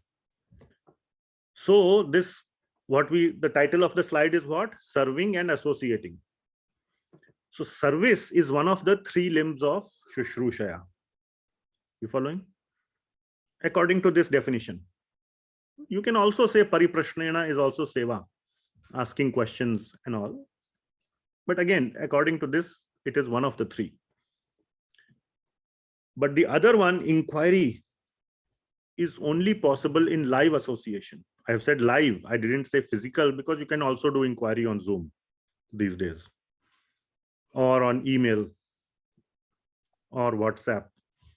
So this, the title of the slide is what? Serving and associating. So service is one of the three limbs of Shushrushaya. You following? According to this definition. You can also say pariprashnena is also seva, asking questions and all. But again, according to this, it is one of the three. But the other one, inquiry, is only possible in live association. I have said live, I didn't say physical, because you can also do inquiry on Zoom these days, or on email, or WhatsApp.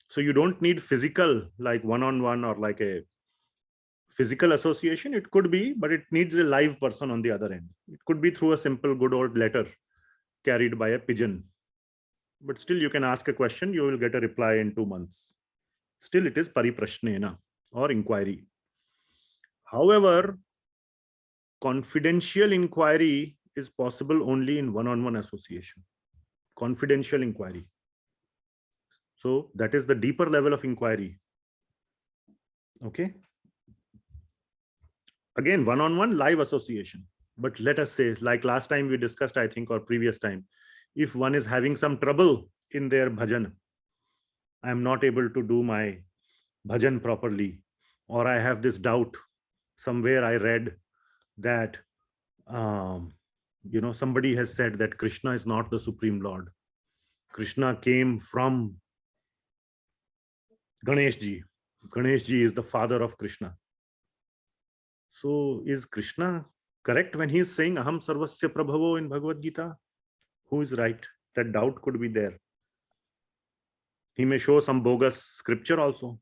So you don't need physical, like one-on-one, or like a physical association. It could be, but it needs a live person on the other end. It could be through a simple good old letter carried by a pigeon. But still you can ask a question, you will get a reply in 2 months. Still it is pariprashnena, or inquiry. However, confidential inquiry is possible only in one-on-one association. Confidential inquiry. So that is the deeper level of inquiry. Okay. Again, one-on-one live association. But let us say, like last time we discussed, I think, or previous time, if one is having some trouble in their bhajan, I am not able to do my bhajan properly, or I have this doubt. Somewhere I read that, somebody has said that Krishna is not the Supreme Lord. Krishna came from Ganeshji. Ganeshji is the father of Krishna. So is Krishna correct when he is saying Aham Sarvasya Prabhavo in Bhagavad Gita? Who is right? That doubt could be there. He may show some bogus scripture also.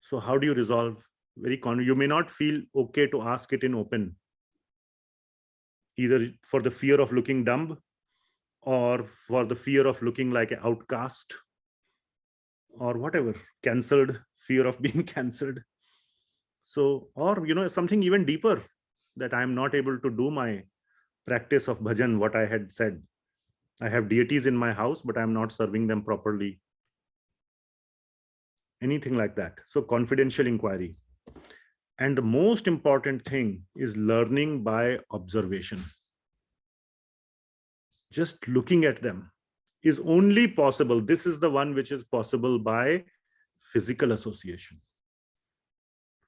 So how do you resolve? You may not feel okay to ask it in open, either for the fear of looking dumb, or for the fear of looking like an outcast, or whatever, cancelled, fear of being cancelled. So, or something even deeper, that I am not able to do my practice of bhajan, what I had said. I have deities in my house, but I am not serving them properly. Anything like that. So confidential inquiry. And the most important thing is learning by observation. Just looking at them is only possible. This is the one which is possible by physical association.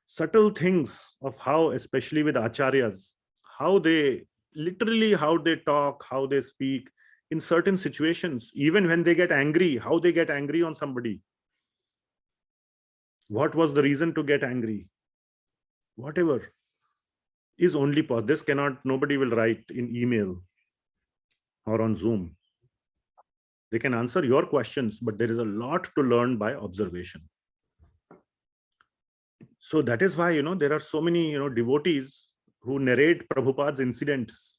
Subtle things of how, especially with acharyas, how they talk, how they speak in certain situations, even when they get angry, how they get angry on somebody. What was the reason to get angry? Whatever is only possible. This cannot, nobody will write in email or on Zoom. They can answer your questions, but there is a lot to learn by observation. So that is why, there are so many, devotees who narrate Prabhupada's incidents,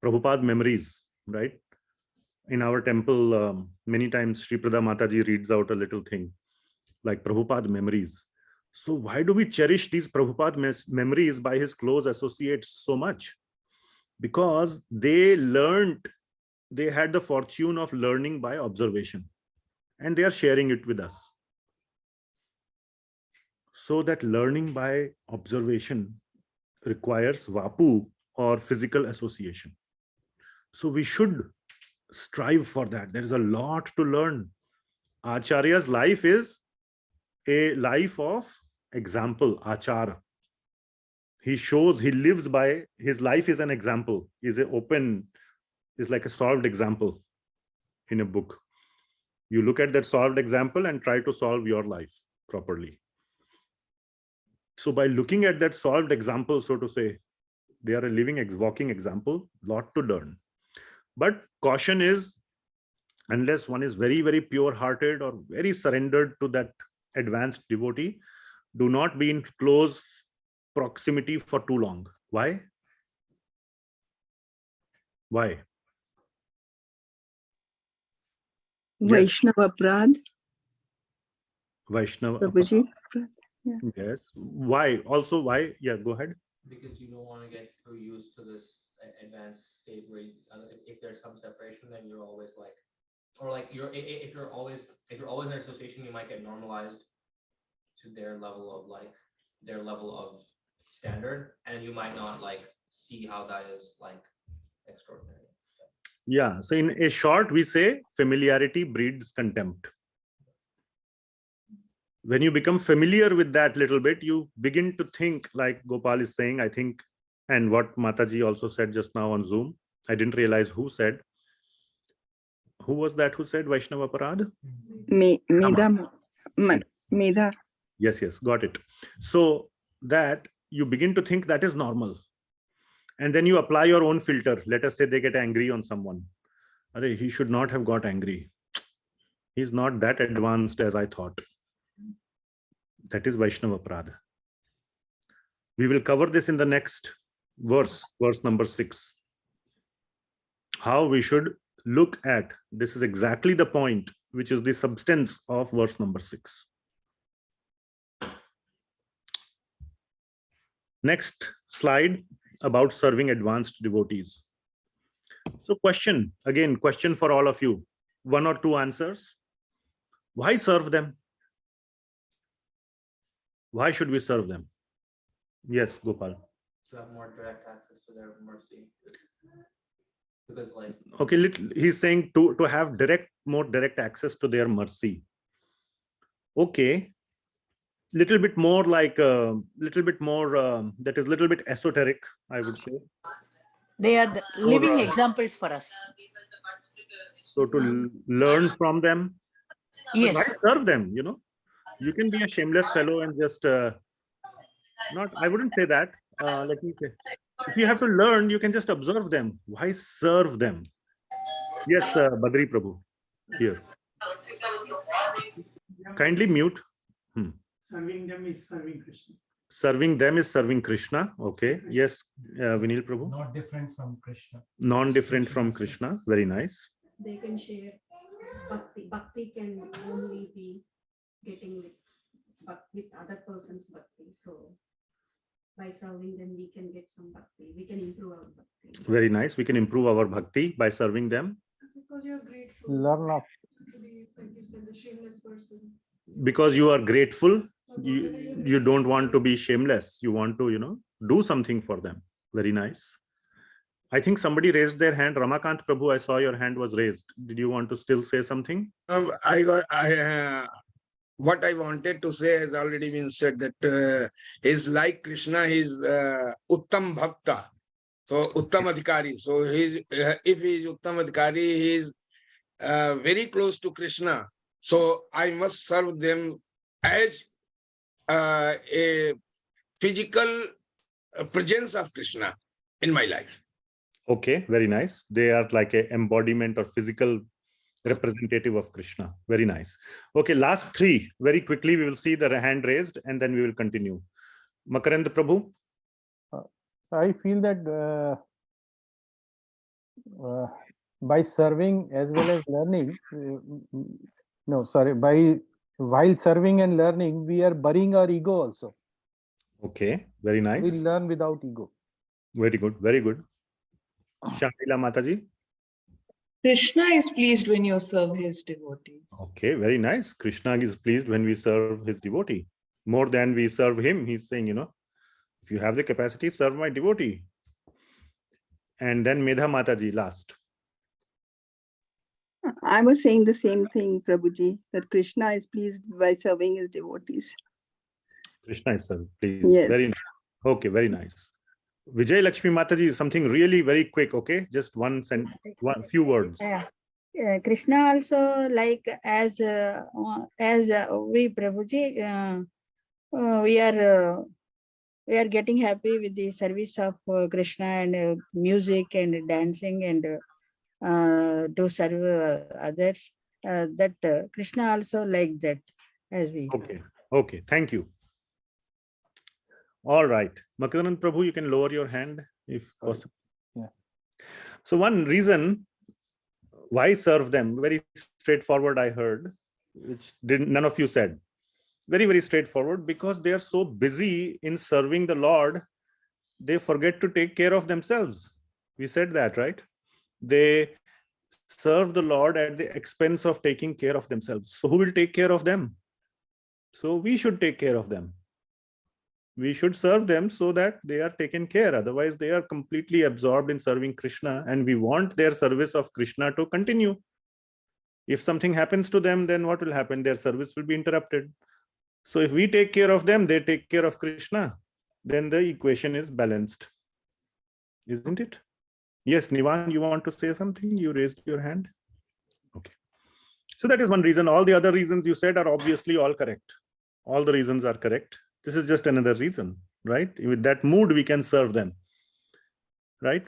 Prabhupada memories, right? In our temple, many times Sri Prada Mataji reads out a little thing like Prabhupada memories. So why do we cherish these Prabhupada memories by his close associates so much? Because they had the fortune of learning by observation, and they are sharing it with us. So that learning by observation requires vapu, or physical association. So we should strive for that. There is a lot to learn. Acharya's life is a life of example, achara. He lives by, his life is an example, is like a solved example in a book. You look at that solved example and try to solve your life properly. So by looking at that solved example, so to say, they are a living, walking example, lot to learn. But caution is, unless one is very, very pure-hearted or very surrendered to that advanced devotee, do not be in close proximity for too long. Why? Why? Vaishnav Aprad. Vaishnav Prabhuji. Yes. Why? Also, why? Yeah, go ahead. Because you don't want to get too used to this advanced state where if there's some separation, then you're always like, or like if you're always in an association, you might get normalized to their level of standard, and you might not like see how that is like extraordinary. Yeah. So in a short, we say familiarity breeds contempt. When you become familiar with that little bit, you begin to think, like Gopal is saying, I think, and what Mataji also said just now on Zoom. I didn't realize who said. Who was that who said Vaishnava Parad? Medha. Yes, got it. So that you begin to think that is normal. And then you apply your own filter. Let us say they get angry on someone. He should not have got angry. He's not that advanced as I thought. That is Vaishnava Prada. We will cover this in the next verse number 6. How we should look at, this is exactly the point, which is the substance of verse number 6. Next slide about serving advanced devotees. So question for all of you. 1 or 2 answers. Why serve them? Why should we serve them? Yes, Gopal. To have more direct access to their mercy. Because like, okay, he's saying to have more direct access to their mercy. Okay, little bit more like that is little bit esoteric, I would say. They are the living examples for us. So to learn from them. Yes. Why serve them? You can be a shameless fellow and just I wouldn't say that. Let me say, if you have to learn, you can just observe them. Why serve them? Yes, Badri Prabhu, here. Kindly mute. Serving them is serving Krishna. Serving them is serving Krishna. Okay. Yes, Vinil Prabhu. Not different from Krishna. Non-different from Krishna. Very nice. They can share bhakti. Bhakti can only be getting with other person's bhakti. So by serving them, we can get some bhakti. We can improve our bhakti. Very nice. We can improve our bhakti by serving them. Because you're grateful. Learn of. To be, like you said, the shameless person. Because you are grateful, you don't want to be shameless. You want to, do something for them. Very nice. I think somebody raised their hand. Ramakant Prabhu, I saw your hand was raised. Did you want to still say something? What I wanted to say has already been said, that is like Krishna, is uttam bhakta. So uttam adhikari. So if he is uttam adhikari, he is very close to Krishna. So I must serve them as a physical presence of Krishna in my life. Okay, very nice. They are like an embodiment or physical representative of Krishna. Very nice. Okay, last three. Very quickly, we will see the hand raised and then we will continue. Makarand Prabhu. I feel that by serving as well as learning, while serving and learning, we are burying our ego also. Okay, very nice. We learn without ego. Very good, very good. Shamila Mataji. Krishna is pleased when you serve his devotees. Okay, very nice. Krishna is pleased when we serve his devotee. More than we serve him, he's saying, if you have the capacity, serve my devotee. And then Medha Mataji, last. I was saying the same thing, Prabhuji, that Krishna is pleased by serving his devotees. Krishna is pleased. Yes. Very nice. Okay, very nice. Vijay Lakshmi Mataji, something really very quick, okay? Just one few words. Krishna also, like as we Prabhuji, we are getting happy with the service of Krishna and music and dancing and to serve others. That Krishna also like that as we. Okay, thank you. All right, Makaran Prabhu, you can lower your hand if possible. Yeah. So one reason why serve them, very straightforward, I heard, which none of you said. Very, very straightforward, because they are so busy in serving the Lord, they forget to take care of themselves. We said that, right? They serve the Lord at the expense of taking care of themselves. So who will take care of them? So we should take care of them. We should serve them so that they are taken care. Otherwise, they are completely absorbed in serving Krishna, and we want their service of Krishna to continue. If something happens to them, then what will happen? Their service will be interrupted. So if we take care of them, they take care of Krishna, then the equation is balanced. Isn't it? Yes, Nivan, you want to say something? You raised your hand. Okay. So that is one reason. All the other reasons you said are obviously all correct. All the reasons are correct. This is just another reason, right? With that mood, we can serve them, right?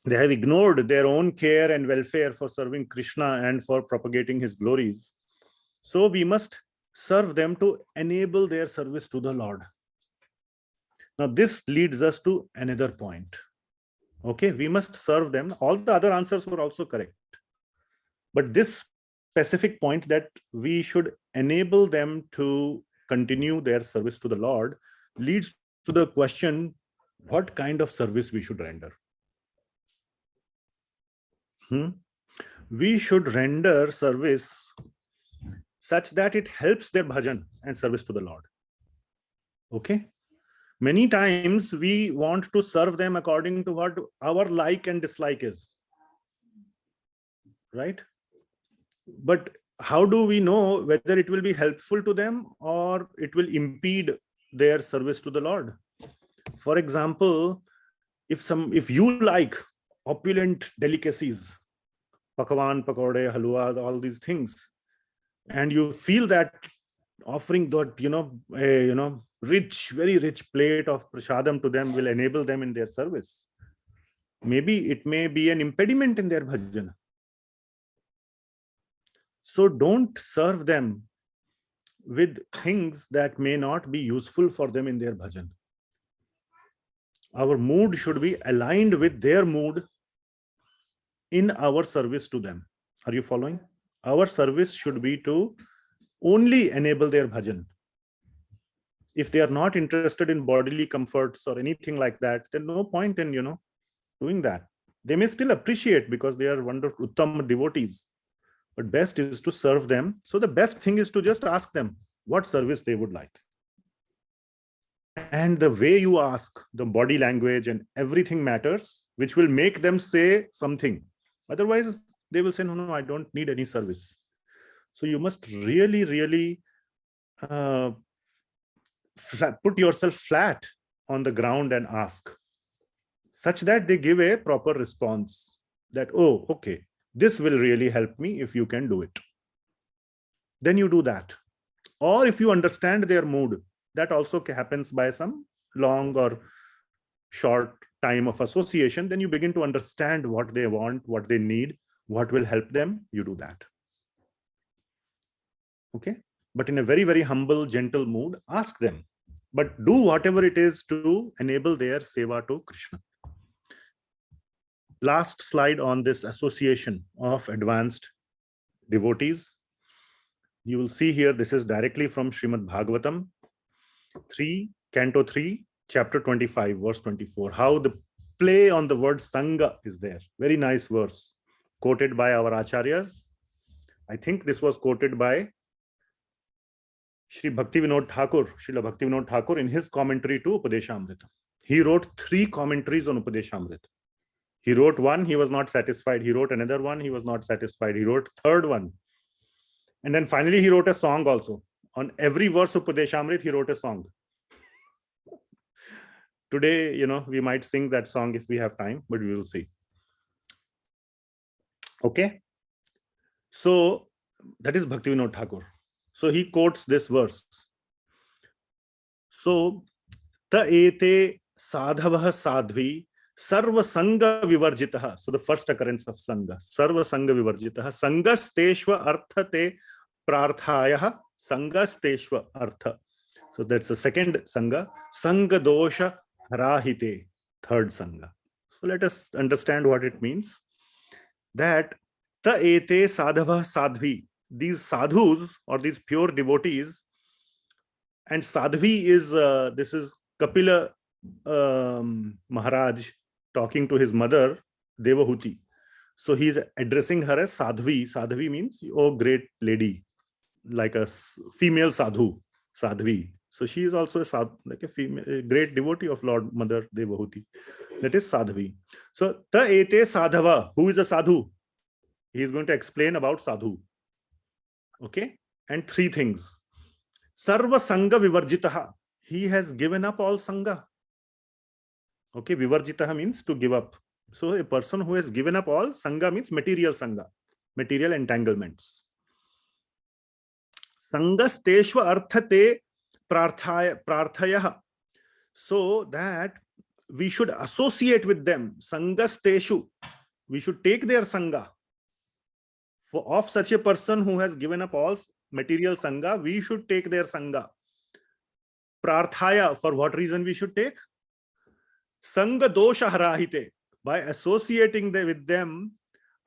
They have ignored their own care and welfare for serving Krishna and for propagating his glories. So we must serve them to enable their service to the Lord. Now, this leads us to another point. Okay, we must serve them. All the other answers were also correct. But this specific point that we should enable them to continue their service to the Lord leads to the question, what kind of service we should render? We should render service such that it helps their bhajan and service to the Lord. Okay? Many times we want to serve them according to what our like and dislike is. Right? But how do we know whether it will be helpful to them or it will impede their service to the Lord? For example, if you like opulent delicacies, pakawan, pakode, halwa, all these things, and you feel that offering that rich, very rich plate of prasadam to them will enable them in their service, maybe it may be an impediment in their bhajan. So don't serve them with things that may not be useful for them in their bhajan. Our mood should be aligned with their mood in our service to them. Are you following? Our service should be to only enable their bhajan. If they are not interested in bodily comforts or anything like that, then no point in doing that. They may still appreciate because they are wonderful uttama devotees. But best is to serve them. So the best thing is to just ask them what service they would like. And the way you ask, the body language and everything matters, which will make them say something. Otherwise, they will say, no, I don't need any service. So you must really, really put yourself flat on the ground and ask, such that they give a proper response that, oh, okay, this will really help me if you can do it. Then you do that. Or if you understand their mood, that also happens by some long or short time of association, then you begin to understand what they want, what they need, What will help them? You do that. Okay? But in a very, very humble, gentle mood, ask them. But do whatever it is to enable their seva to Krishna. Last slide on this association of advanced devotees. You will see here, this is directly from Srimad Bhagavatam 3, Canto 3, Chapter 25, verse 24. How the play on the word Sangha is there. Very nice verse, quoted by our acharyas. I think this was quoted by Shri Bhakti Vinod Thakur, Srila Bhakti Vinod Thakur, in his commentary to Upadeśāmṛtam. He wrote 3 commentaries on Upadeśāmṛtam. He wrote one, he was not satisfied. He wrote another one, he was not satisfied. He wrote third one. And then finally he wrote a song also. On every verse of Upadeśāmṛtam, he wrote a song. Today, you know, we might sing that song if we have time, but we will see. Okay. So that is Bhakti Vinod Thakur. So he quotes this verse. So, ta ete sadhavah sadhvi sarva sangha vivarjitah. So the first occurrence of sangha. Sarva sangha vivarjitah. Sangasteshva arthate prarthayah. Sangasteshva artha. So that's the second sangha. Sangha dosha rahite. Third sangha. So let us understand what it means. That ta ete sadhavah sadhvi. These sadhus or these pure devotees, and sadhvi is this is Kapila Maharaj talking to his mother Devahuti. So he is addressing her as sadhvi. Sadhvi means, oh great lady, like a female sadhu, sadhvi. So she is also like a female, a great devotee of Lord Mother Devahuti. That is sadhvi. So ta ete sadhava. Who is a sadhu? He is going to explain about sadhu. Okay, and 3 things. Sarva sangha vivarjitaha. He has given up all sangha. Okay, vivarjitaha means to give up. So a person who has given up all sangha means material sangha, material entanglements. Sangasteshva arthate prarthayah. So that we should associate with them. Sangasteshu. We should take their sangha. Of such a person who has given up all material sangha, we should take their sangha. Prarthaya, for what reason we should take? Sangha dosha harahite. By associating with them,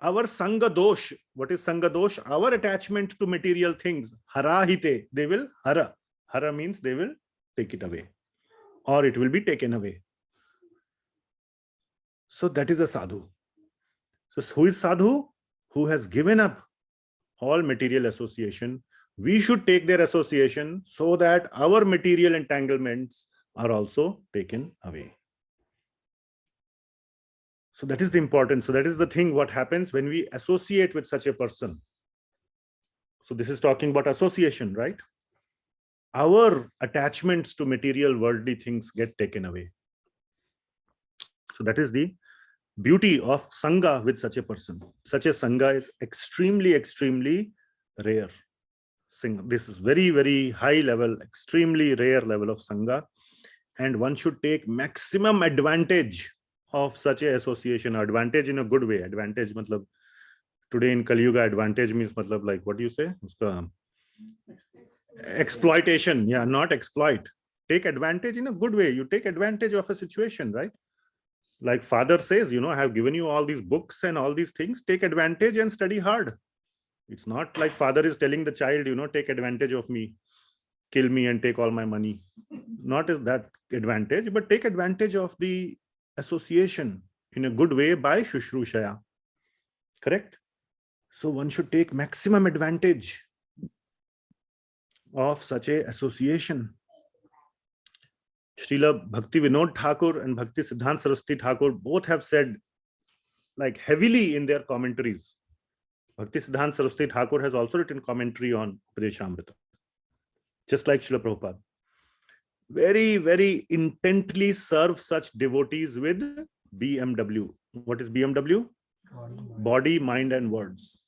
our sangha dosh. What is sangha dosh? Our attachment to material things. Harahite. They will hara. Hara means they will take it away. Or it will be taken away. So that is a sadhu. So who is sadhu? Who has given up all material association. We should take their association so that our material entanglements are also taken away. So that is the importance. So that is the thing what happens when we associate with such a person. So this is talking about association, right? Our attachments to material worldly things get taken away. So that is the beauty of sangha with such a person. Such a sangha is extremely, extremely rare. This is very, very high level, extremely rare level of sangha. And one should take maximum advantage of such a association. Advantage in a good way. Advantage, matlab, today in Kali Yuga, advantage means matlab, like, what do you say? Exploitation. Yeah, not exploit. Take advantage in a good way. You take advantage of a situation, right? Like father says, you know, I have given you all these books and all these things, take advantage and study hard. It's not like father is telling the child, you know, take advantage of me, kill me and take all my money. Not as that advantage, but take advantage of the association in a good way by Shushrushaya. Correct? So one should take maximum advantage of such a association. Srila Bhakti Vinod Thakur and Bhakti Siddhanta Saraswati Thakur both have said, like, heavily in their commentaries. Bhakti Siddhanta Saraswati Thakur has also written commentary on Upadeśāmṛtam, just like Srila Prabhupada. Very, very intently serve such devotees with BMW. What is BMW? Body, mind, and words.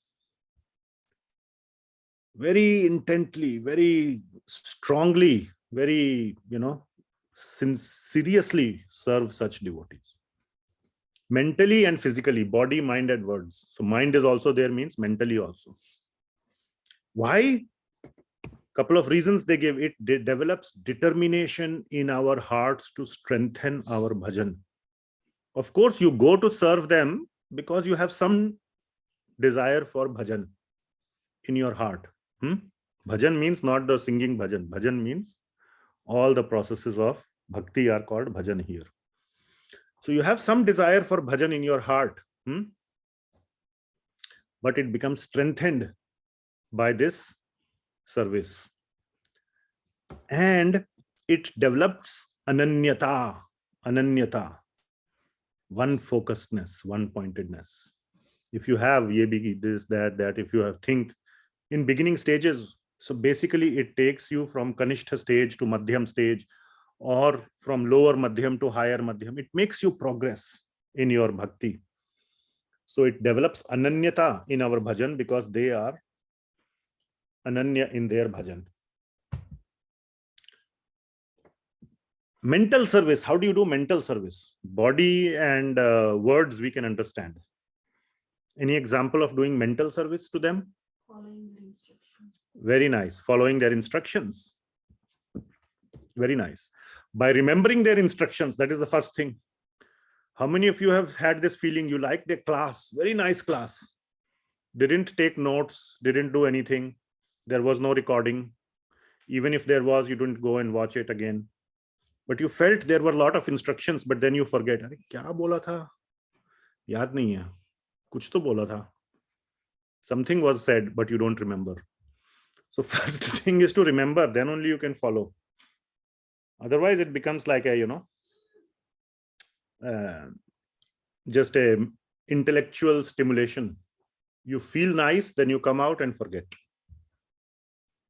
Very intently, very strongly, very, you know, seriously serve such devotees. Mentally and physically, body, mind, and words. So mind is also there, means mentally also. Why? Couple of reasons they give. It develops determination in our hearts to strengthen our bhajan. Of course, you go to serve them because you have some desire for bhajan in your heart. Bhajan means not the singing bhajan. Bhajan means all the processes of bhakti are called bhajan here. So you have some desire for bhajan in your heart, but it becomes strengthened by this service. And it develops ananyata, one focusedness, one pointedness. If you have ye bhi this, that, if you have think in beginning stages, so basically it takes you from Kanishtha stage to Madhyam stage, or from lower Madhyam to higher Madhyam. It makes you progress in your bhakti. So it develops ananyata in our bhajan because they are ananya in their bhajan. Mental service. How do you do mental service? Body and words we can understand. Any example of doing mental service to them? Following their instructions. Very nice. Following their instructions. Very nice. By remembering their instructions, that is the first thing. How many of you have had this feeling? You liked a class, very nice class. Didn't take notes, didn't do anything. There was no recording. Even if there was, you didn't go and watch it again. But you felt there were a lot of instructions, but then you forget. Arey, kya bola tha? Yaad nahi hai. Kuch to bola tha. Something was said, but you don't remember. So first thing is to remember, then only you can follow. Otherwise, it becomes like a, just a intellectual stimulation. You feel nice, then you come out and forget.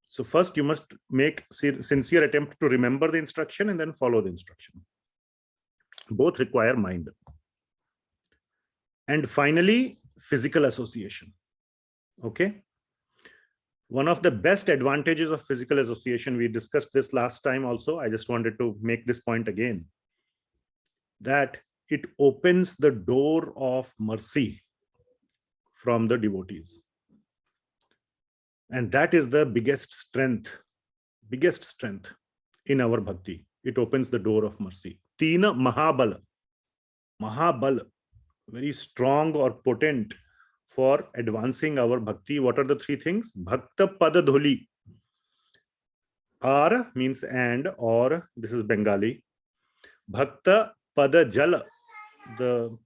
So first you must make sincere attempt to remember the instruction and then follow the instruction. Both require mind. And finally, physical association. Okay. One of the best advantages of physical association, we discussed this last time also. I just wanted to make this point again, that it opens the door of mercy from the devotees. And that is the biggest strength in our bhakti. It opens the door of mercy. Tina Mahabala. Mahabala, very strong or potent for advancing our bhakti. What are the three things? Bhakta Pada Dhuli. Ar means and, or, this is Bengali. Bhakta Pada Jala, the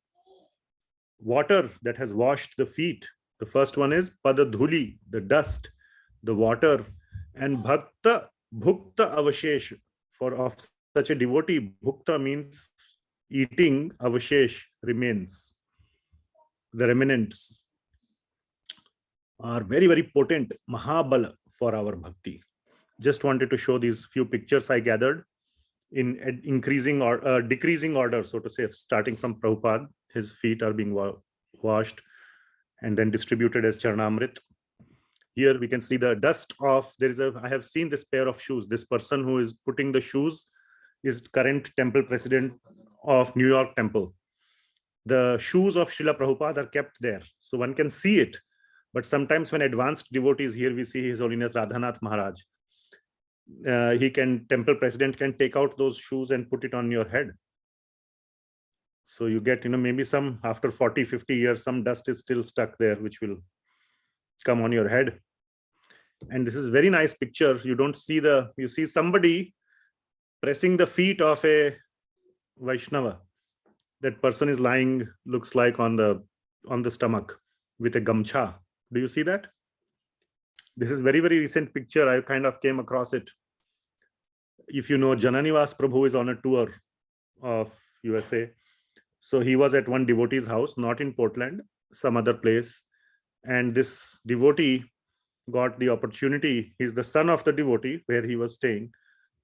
water that has washed the feet. The first one is Pada Dhuli, the dust, the water. And Bhakta Bhukta Avashesh, for of such a devotee. Bhukta means eating, Avashesh, remains. The remnants are very, very potent, Mahabala, for our bhakti. Just wanted to show these few pictures I gathered in increasing or decreasing order, so to say, starting from Prabhupada. His feet are being washed and then distributed as Charnamrit. Here we can see the dust of, I have seen this pair of shoes. This person who is putting the shoes is current temple president of New York Temple. The shoes of Srila Prabhupada are kept there, so one can see it. But sometimes when advanced devotees, here we see His Holiness Radhanath Maharaj, temple president can take out those shoes and put it on your head. So you get, maybe some after 40, 50 years, some dust is still stuck there, which will come on your head. And this is very nice picture. You see somebody pressing the feet of a Vaishnava. That person is lying, looks like on the stomach with a gamcha. Do you see that? This is very, very recent picture. I kind of came across it. If you know, Jananivas Prabhu is on a tour of USA. So he was at one devotee's house, not in Portland, some other place. And this devotee got the opportunity, he's the son of the devotee where he was staying,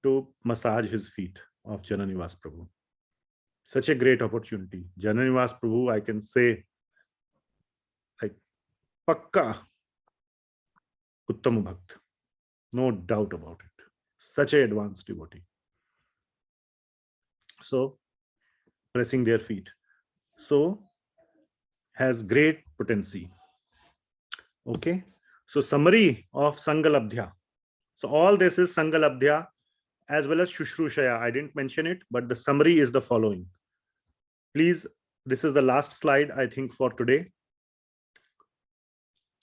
to massage his feet of Jananivas Prabhu. Such a great opportunity. Jananivas Prabhu, I can say, like, Pakka Uttama Bhakt. No doubt about it. Such an advanced devotee. So, pressing their feet. So has great potency. Okay. So summary of Sangalabdhya. So all this is Sangalabdhya as well as Shushrushaya. I didn't mention it, but the summary is the following. Please, this is the last slide, I think, for today.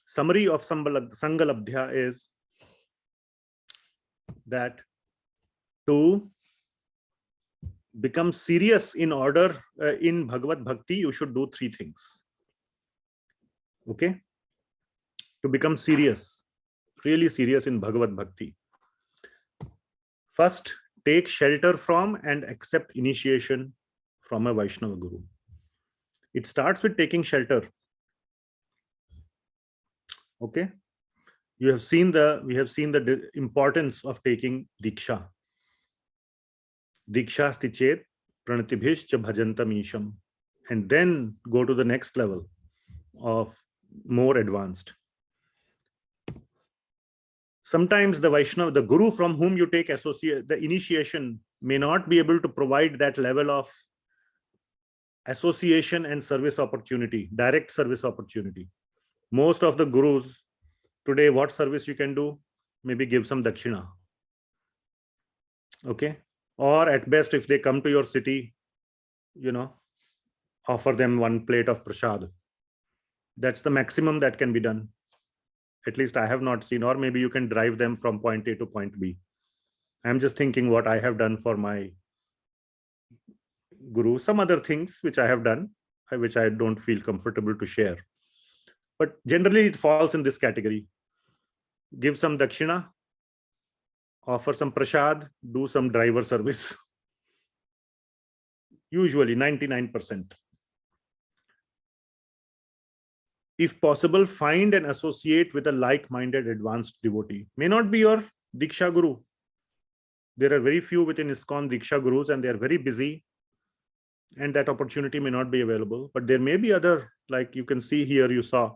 Summary of Sangalabdhya is that to become serious in order in Bhagavat Bhakti, you should do three things. Okay? To become serious, really serious in Bhagavat Bhakti. First, take shelter from and accept initiation from a Vaishnava Guru. It starts with taking shelter. Okay? We have seen the importance of taking diksha. Diksha stichet pranatibhish cha bhajantam isham. And then go to the next level of more advanced. Sometimes the Vaishnava, the Guru from whom you take the initiation may not be able to provide that level of association and service opportunity, direct service opportunity. Most of the Gurus today, what service you can do? Maybe give some dakshina. Okay. Or at best, if they come to your city, offer them one plate of Parshad. That's the maximum that can be done. At least I have not seen. Or maybe you can drive them from point A to point B. I'm just thinking what I have done for my Guru. Some other things which I have done, which I don't feel comfortable to share. But generally it falls in this category. Give some dakshina, offer some prasad, do some driver service. Usually 99%. If possible, find and associate with a like-minded advanced devotee. May not be your Diksha Guru. There are very few within ISKCON Diksha Gurus and they are very busy and that opportunity may not be available. But there may be other, like you can see here, you saw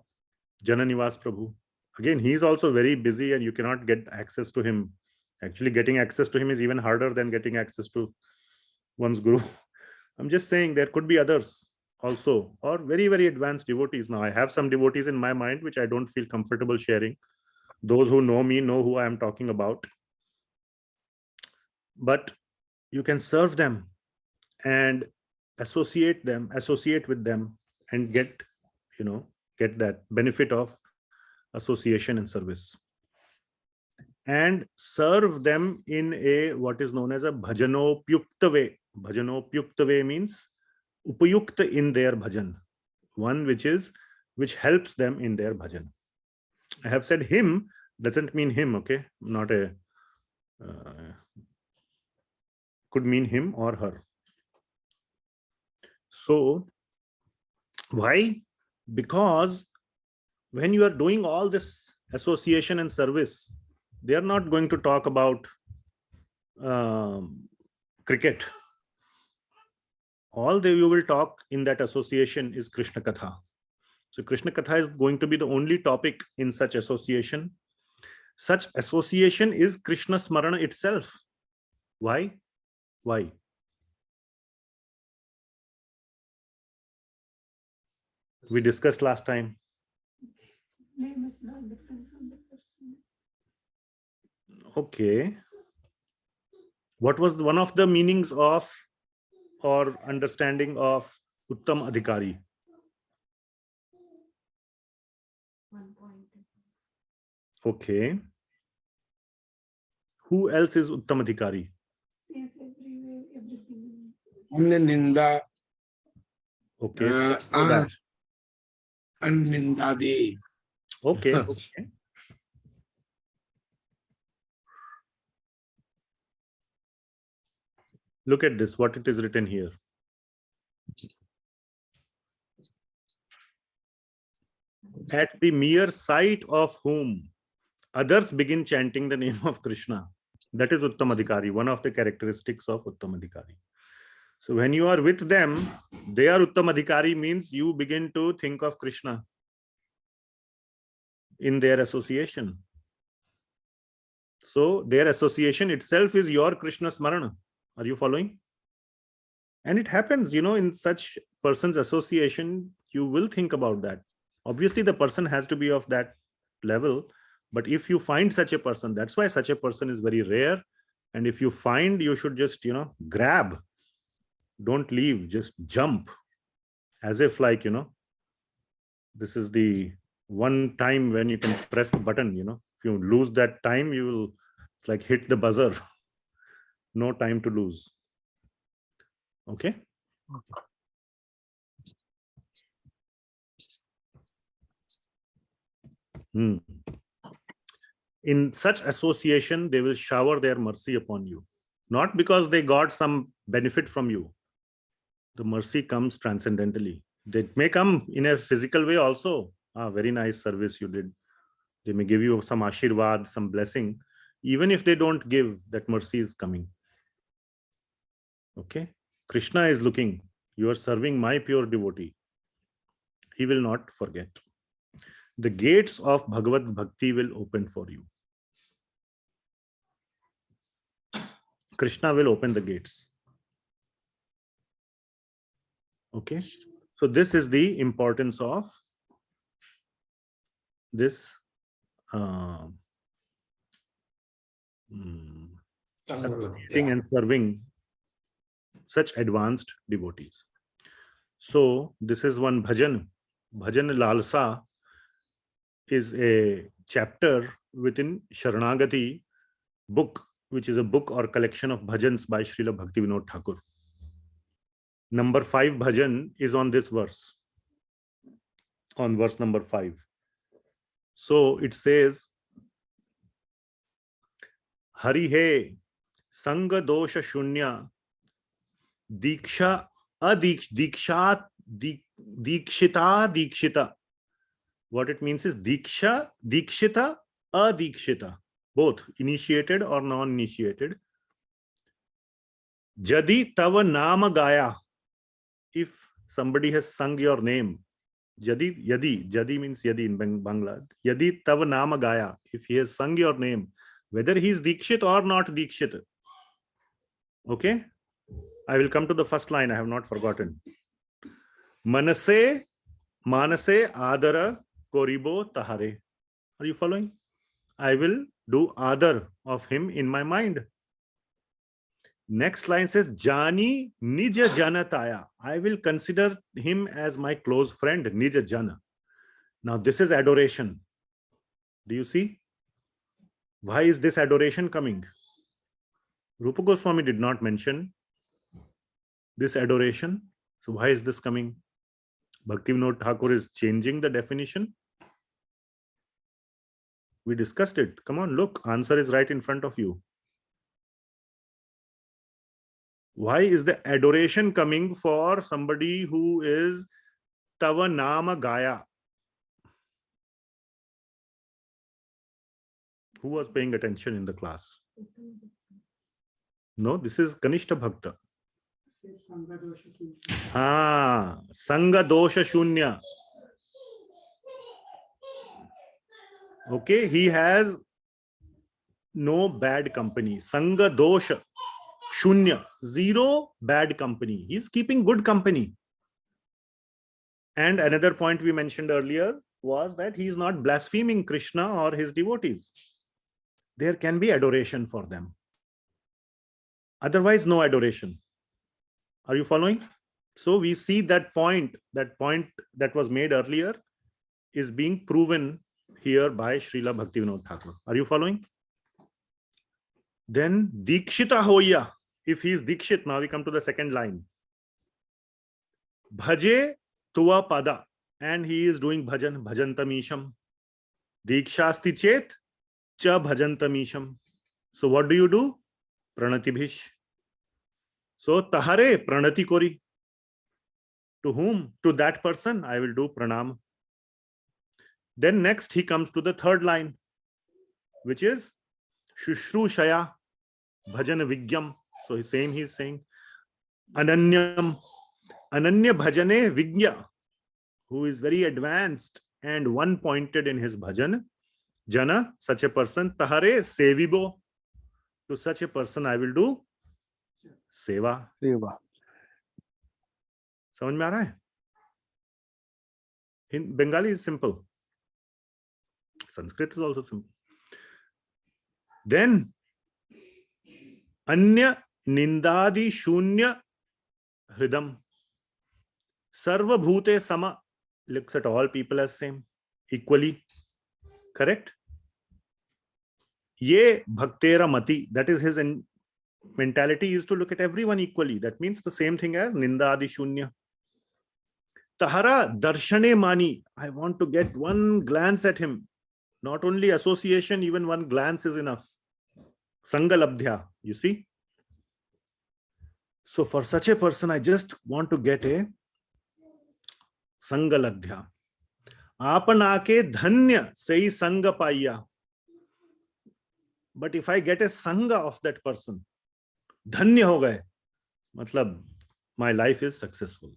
Jananivas Prabhu. Again, he is also very busy and you cannot get access to him. Actually, getting access to him is even harder than getting access to one's Guru. I'm just saying there could be others also, or very, very advanced devotees. Now, I have some devotees in my mind which I don't feel comfortable sharing. Those who know me know who I am talking about. But you can serve them and associate with them and get that benefit of association and service. And serve them in a what is known as a bhajanopyukta way. Bhajanopyukta way means upayukta in their bhajan. One which helps them in their bhajan. I have said him doesn't mean him, okay? Not a could mean him or her. So why? Because when you are doing all this association and service, they are not going to talk about cricket. All you will talk in that association is Krishna Katha. So Krishna Katha is going to be the only topic in such association. Such association is Krishna Smarana itself. Why? Why? We discussed last time. Name is not different from the person. Okay. What was one of the meanings of or understanding of uttama adhikaari? 1 point. Okay. Who else is uttama adhikaari? Sees everywhere, everything. Ninda. Okay. So Nindadi. okay. Okay. Look at this, what it is written here. At the mere sight of whom others begin chanting the name of Krishna. That is uttama adhikaari, one of the characteristics of uttama adhikaari. So when you are with them, they are uttama adhikaari means you begin to think of Krishna in their association. So their association itself is your Krishna Smarana. Are you following? And it happens, in such person's association, you will think about that. Obviously, the person has to be of that level. But if you find such a person, that's why such a person is very rare. And if you find, you should just, grab. Don't leave, just jump. As if like, this is the one time when you can press the button, If you lose that time, you will like hit the buzzer. No time to lose. Okay? In such association, they will shower their mercy upon you. Not because they got some benefit from you. The mercy comes transcendentally. They may come in a physical way also. Very nice service you did. They may give you some ashirvad, some blessing. Even if they don't give, that mercy is coming. Okay? Krishna is looking. You are serving my pure devotee. He will not forget. The gates of Bhagavat Bhakti will open for you. Krishna will open the gates. Okay? So this is the importance of this associating and serving such advanced devotees. So this is one bhajan. Bhajana Lalasa is a chapter within Sharanagati book, which is a book or collection of bhajans by Srila Bhaktivinoda Thakur. Number 5 bhajan is on this verse, on verse number 5. So it says, Hari he sanga dosha shunya diksha diksha dikshita dikshita. What it means is diksha, dikshita, adikshita. Both initiated or non-initiated. Jadi tava nama gaya. If somebody has sung your name, Jadi means Yadi in Bangla. Yadi tava nama gaya. If he has sung your name, whether he is Dikshit or not Dikshit. Okay? I will come to the first line. I have not forgotten. Manase adara koribo tahare. Are you following? I will do adar of him in my mind. Next line says, Jani nija janataya. I will consider him as my close friend, nija jana. Now this is adoration. Do you see? Why is this adoration coming? Rupa Goswami did not mention this adoration. So why is this coming? Bhaktivinoda Thakur is changing the definition. We discussed it. Come on, look, answer is right in front of you. Why is the adoration coming for somebody who is Tava Nama Gaya? Who was paying attention in the class? No, this is Kanishta Bhakta. Sanga Dosha Shunya. Okay, he has no bad company. Sanga Dosha Shunya, zero bad company. He is keeping good company. And another point we mentioned earlier was that he is not blaspheming Krishna or his devotees. There can be adoration for them. Otherwise, no adoration. Are you following? So we see that point that was made earlier is being proven here by Srila Bhaktivinoda Thakur. Are you following? Then Dikshita Hoya. If he is Dikshit, now we come to the second line. Bhaje Tuva Pada. And he is doing bhajan, bhajantamisham. Dikshasti Chet Cha bhajantamisham. So what do? Pranatibhish. So Tahare Pranati Kori. To whom? To that person I will do pranam. Then next he comes to the third line, which is Shushrushaya Bhajan Vigyam. So he's saying Ananyam, Ananya Bhajane Vigya, who is very advanced and one-pointed in his bhajan. Jana, such a person, Tahare Sevibo. To such a person I will do Seva. समझ में आ रहा है? In Bengali is simple. Sanskrit is also simple. Then Anya Nindadi Shunya Hridam. Sarva Bhute Sama looks at all people as same, equally. Correct? Ye Bhaktera Mati, that is his mentality, is to look at everyone equally. That means the same thing as Nindadi Shunya. Tahara Darshane Mani, I want to get one glance at him. Not only association, even one glance is enough. Sangalabdhya, you see? So for such a person, I just want to get a Sangalabdhya. Apanake dhanya sei sanga paiya. But if I get a sangha of that person, dhanya ho gaye, matlab my life is successful.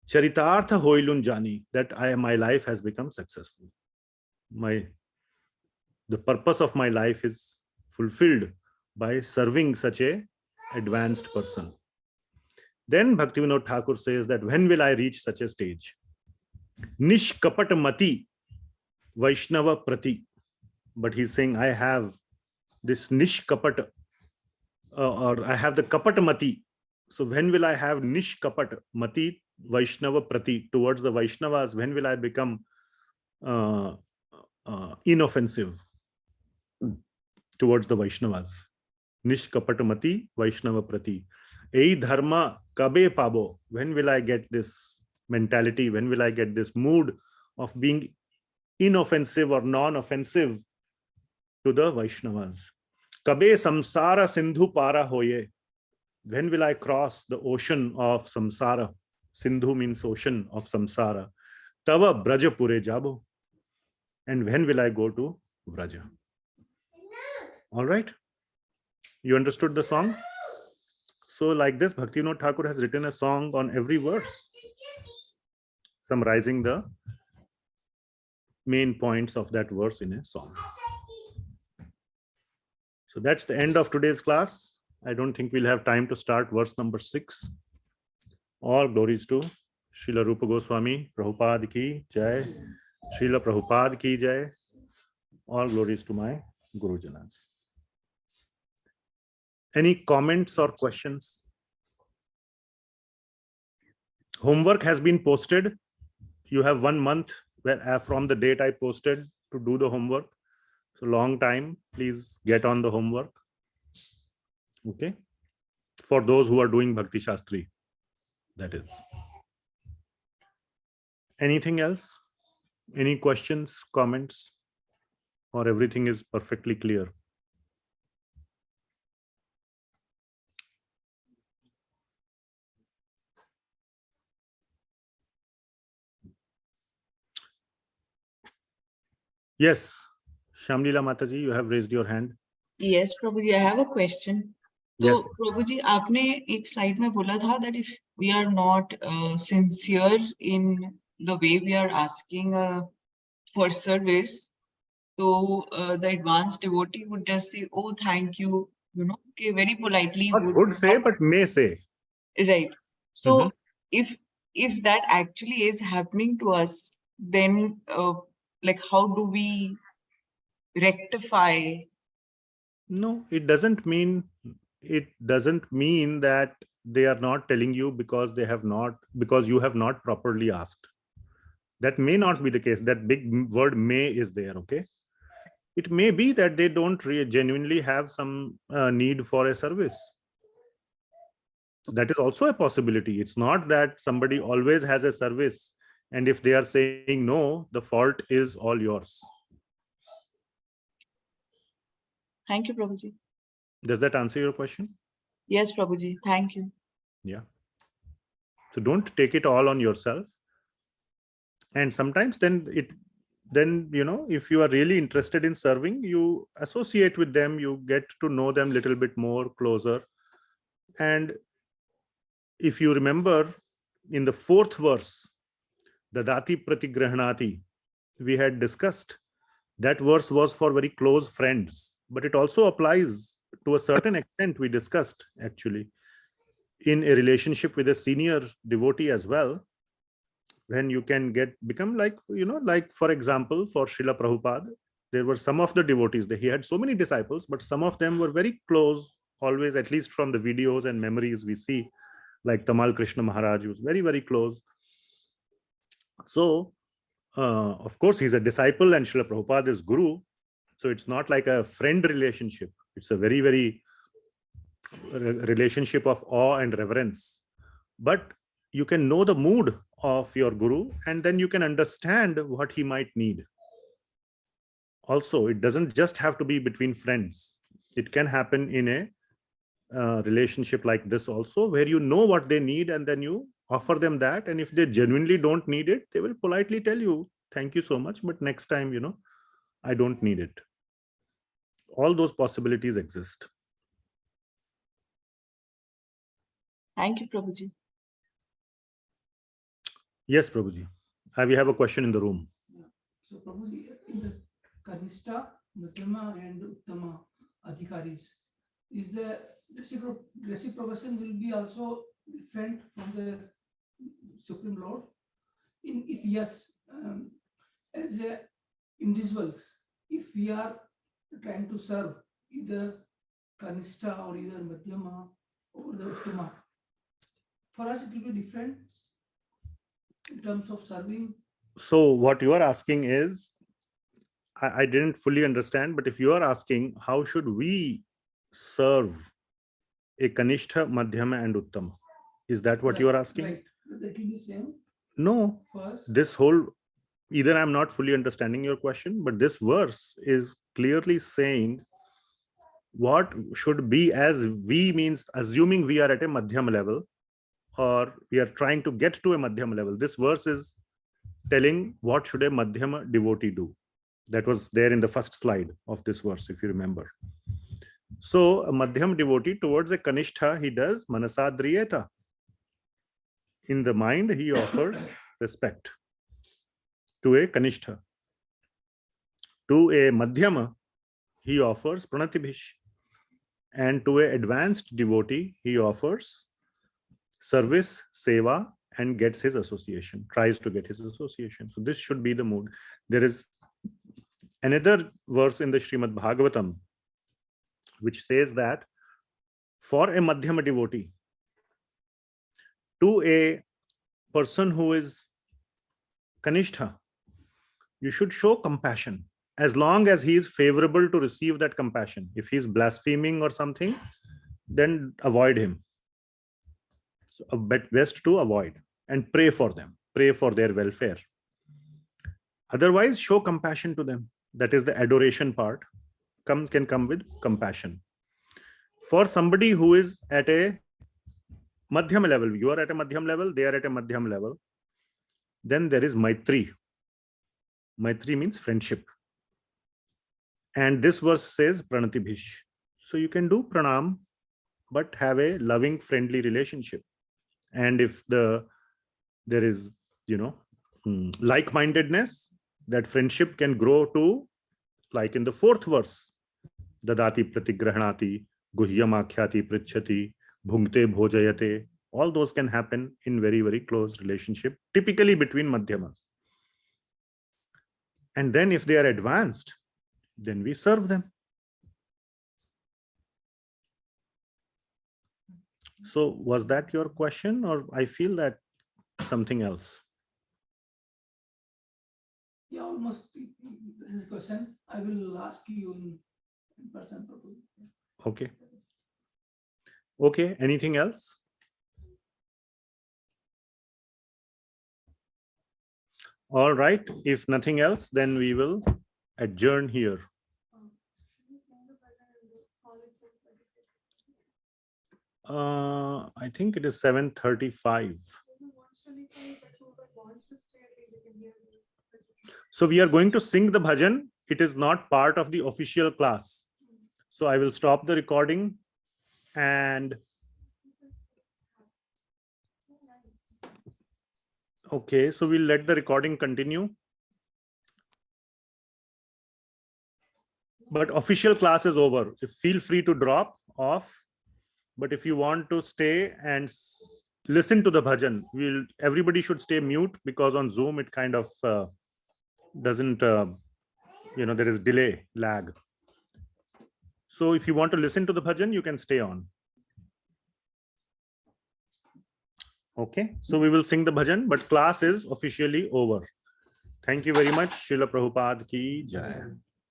Charitartha hoilun jani, that my life has become successful. The purpose of my life is fulfilled by serving such a advanced person. Then Bhaktivinoda Thakur says that when will I reach such a stage? Nishkapat mati Vaishnava prati. But he's saying I have this nishkapat or I have the kapat mati. So when will I have nishkapat mati Vaishnava prati towards the Vaishnavas? When will I become inoffensive towards the Vaishnavas? Nishkapatamati Vaishnava prati. Ei dharma kabe pabo. When will I get this mentality? When will I get this mood of being inoffensive or non-offensive to the Vaishnavas? Kabe samsara sindhu para hoye. When will I cross the ocean of samsara? Sindhu means ocean of samsara. Tava braja pure jabo. And when will I go to Vraja? All right. You understood the song? So like this, Bhaktivinoda Thakur has written a song on every verse, summarizing the main points of that verse in a song. So that's the end of today's class. I don't think we'll have time to start verse number 6. All glories to Srila Rupa Goswami, Prabhupada ki jai, Srila Prabhupada ki jai. All glories to my Guru Janas. Any comments or questions? Homework has been posted. You have 1 month from the date I posted to do the homework. So long time, please get on the homework. Okay. For those who are doing Bhakti Shastri, that is. Anything else? Any questions, comments, or everything is perfectly clear? Yes, Shamlila Mataji, you have raised your hand. Yes, Prabhuji, I have a question. So, Yes. Prabhuji, आपने एक slide में बोला था that if we are not sincere in the way we are asking for service, so the advanced devotee would just say, "Oh, thank you," okay, very politely. Would say, but may say. Right. So, if that actually is happening to us, then like how do we rectify? No, it doesn't mean that they are not telling you because you have not properly asked. That may not be the case. That big word may is there. Okay. It may be that they don't genuinely have some need for a service. That is also a possibility. It's not that somebody always has a service, and if they are saying no, the fault is all yours. Thank you, Prabhuji. Does that answer your question? Yes, Prabhuji. Thank you. Yeah. So don't take it all on yourself. And sometimes then if you are really interested in serving, you associate with them, you get to know them a little bit more closer. And if you remember in the 4th verse, Dadati Pratigrahanati, we had discussed that verse was for very close friends, but it also applies to a certain extent. We discussed actually, in a relationship with a senior devotee as well, when you can become like, like for example, for Srila Prabhupada, there were some of the devotees that he had so many disciples, but some of them were very close, always, at least from the videos and memories we see, like Tamal Krishna Maharaj was very, very close. So, of course, he's a disciple and Srila Prabhupada is Guru. So it's not like a friend relationship. It's a very, very relationship of awe and reverence. But you can know the mood of your Guru, and then you can understand what he might need. Also, it doesn't just have to be between friends. It can happen in a relationship like this also, where you know what they need and then you offer them that. And if they genuinely don't need it, they will politely tell you, thank you so much, but next time, I don't need it. All those possibilities exist. Thank you, Prabhuji. Yes, Prabhuji. We have a question in the room. So, Prabhuji, in the Kanishta, Madhyama, and Uttama adhikaris, is the reciprocation will be also different from the Supreme Lord? If yes, as a individuals, if we are trying to serve either Kanishta or either Madhyama or the Uttama, for us it will be different in terms of serving. So what you are asking is, I didn't fully understand, but if you are asking, how should we serve a Kanishta, Madhyama, and Uttama? Is that what you are asking? Right. That will be same. No. First. This whole, either I'm not fully understanding your question, but this verse is clearly saying what should be, as we means assuming we are at a Madhyam level, or we are trying to get to a Madhyam level. This verse is telling what should a Madhyama devotee do. That was there in the first slide of this verse, if you remember. So a Madhyam devotee towards a Kanishta, he does Manasadriyeta. In the mind, he offers respect to a Kanishta. To a Madhyama, he offers Pranatibhish. And to a advanced devotee, he offers service, seva, and gets his association, tries to get his association. So this should be the mood. There is another verse in the Srimad Bhagavatam which says that for a Madhyama devotee, to a person who is Kanishta, you should show compassion as long as he is favorable to receive that compassion. If he is blaspheming or something, then avoid him. So best to avoid and pray for them, pray for their welfare. Otherwise, show compassion to them. That is the adoration part. Can come with compassion. For somebody who is at a Madhyam level, you are at a Madhyam level, they are at a Madhyam level, then there is Maitri. Maitri means friendship. And this verse says Pranatibhish. So you can do pranam, but have a loving, friendly relationship. And if there is, like-mindedness, that friendship can grow to, like in the fourth verse, Dadati pratigrahanati, guhyam akhyati pritchati, bhungte bhojayate. All those can happen in very, very close relationship, typically between Madhyamas. And then if they are advanced, then we serve them. So was that your question, or I feel that something else? Yeah, almost this is a question. I will ask you in person. Okay. Okay, anything else? All right, if nothing else, then we will adjourn here. I think it is 7:35. So we are going to sing the bhajan. It is not part of the official class. So I will stop the recording and okay, so we'll let the recording continue. But official class is over. Feel free to drop off But if you want to stay and listen to the bhajan, everybody should stay mute, because on Zoom it kind of doesn't, there is delay, lag. So if you want to listen to the bhajan, you can stay on. Okay, so we will sing the bhajan, but class is officially over. Thank you very much. Srila Prabhupada ki jai.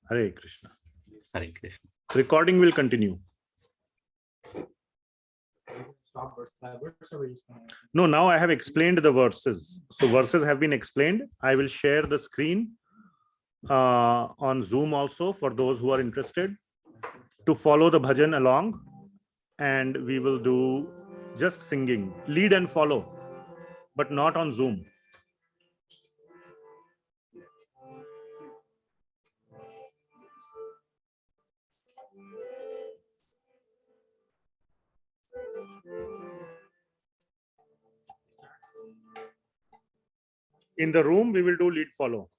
Hare Krishna. Hare Krishna. Recording will continue. No, now I have explained the verses. So verses have been explained. I will share the screen on Zoom also for those who are interested to follow the bhajan along, and we will do just singing, lead and follow, but not on Zoom. In the room, we will do lead follow.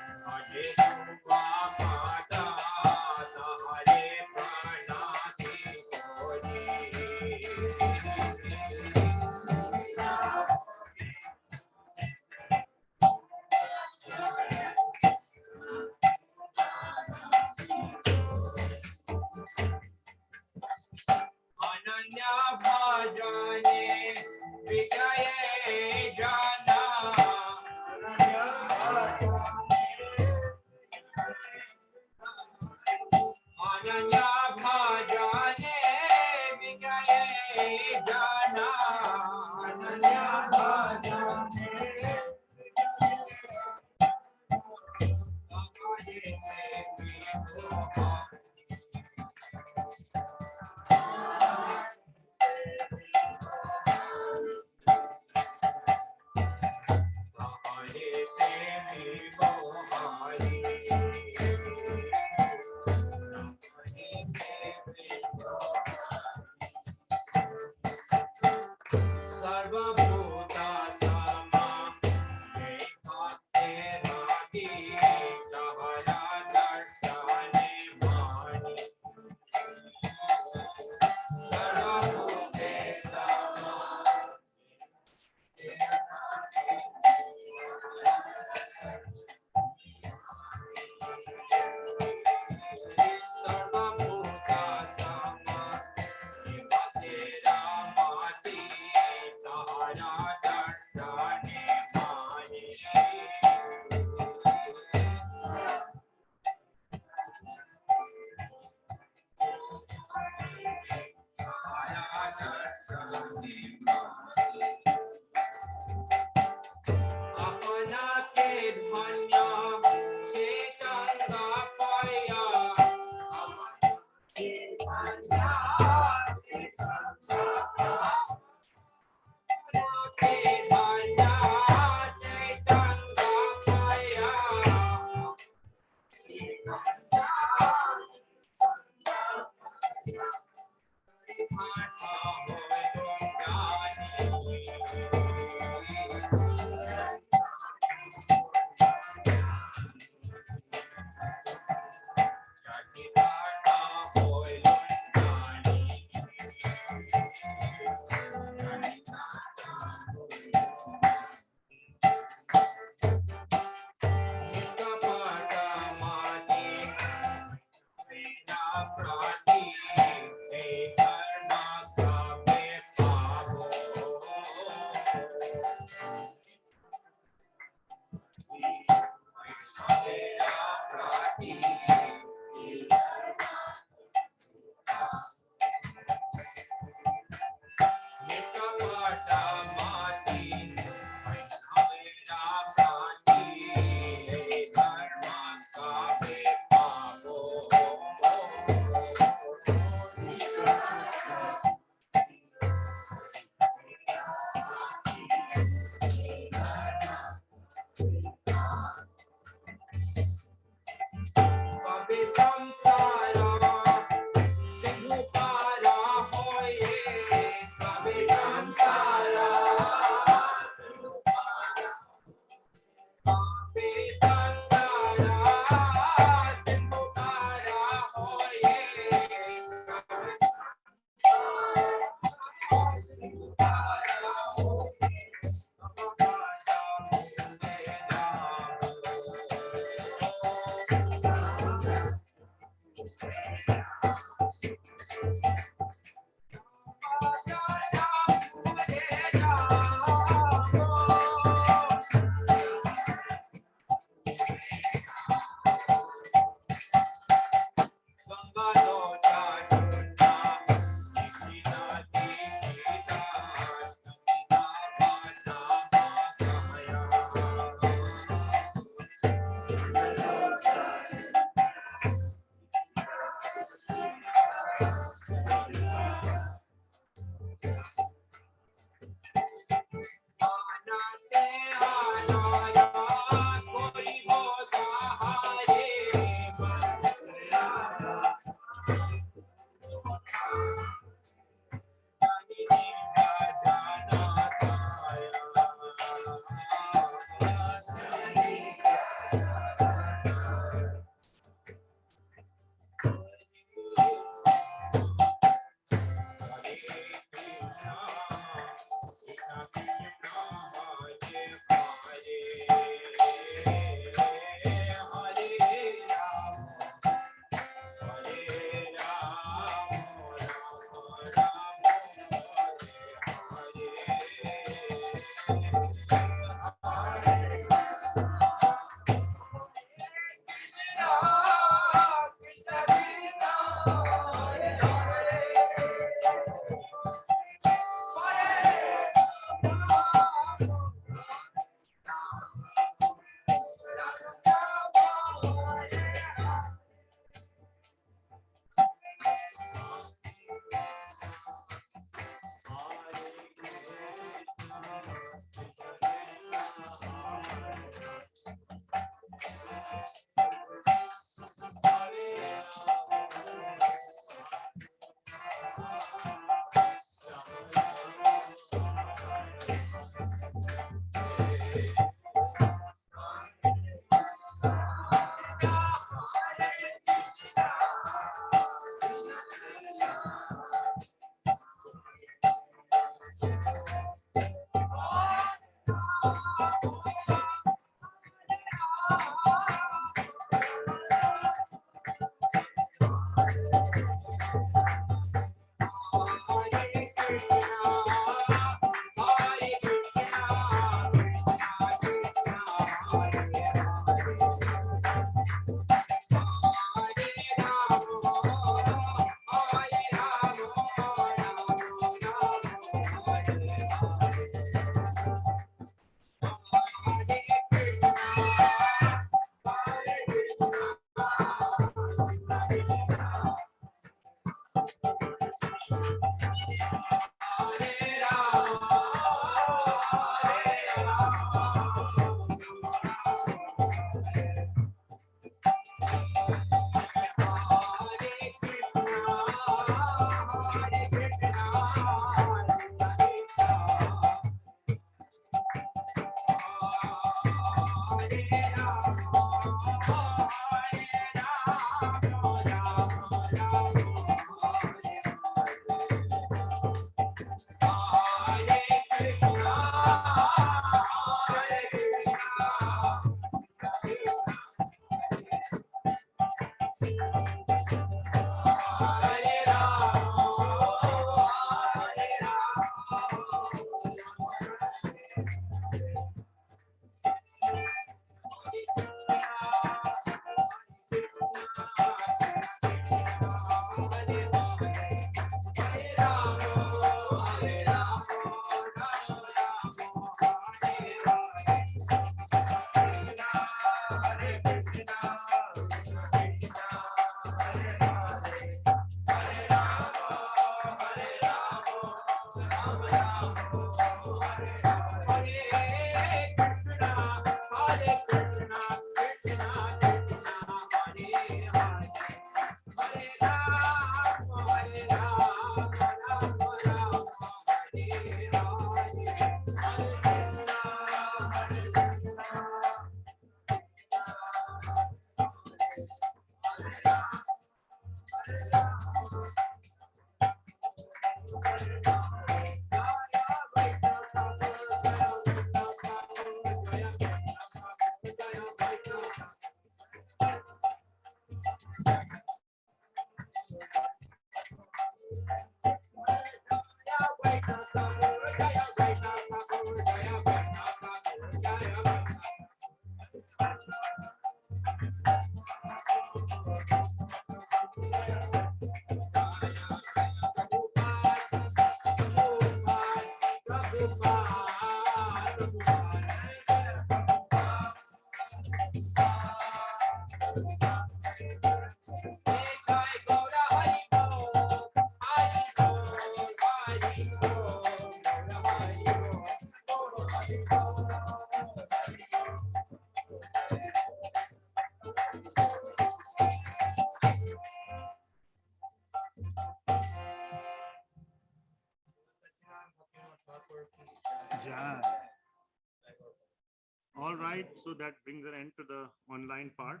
All right, so that brings an end to the online part.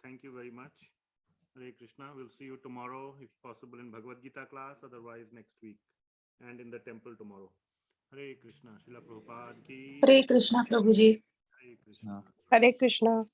Thank you very much. Hare Krishna. We'll see you tomorrow, if possible, in Bhagavad Gita class, otherwise next week, and in the temple tomorrow. Hare Krishna. Srila Prabhupada ki. Hare Krishna, Prabhuji. Hare Krishna. Hare Krishna.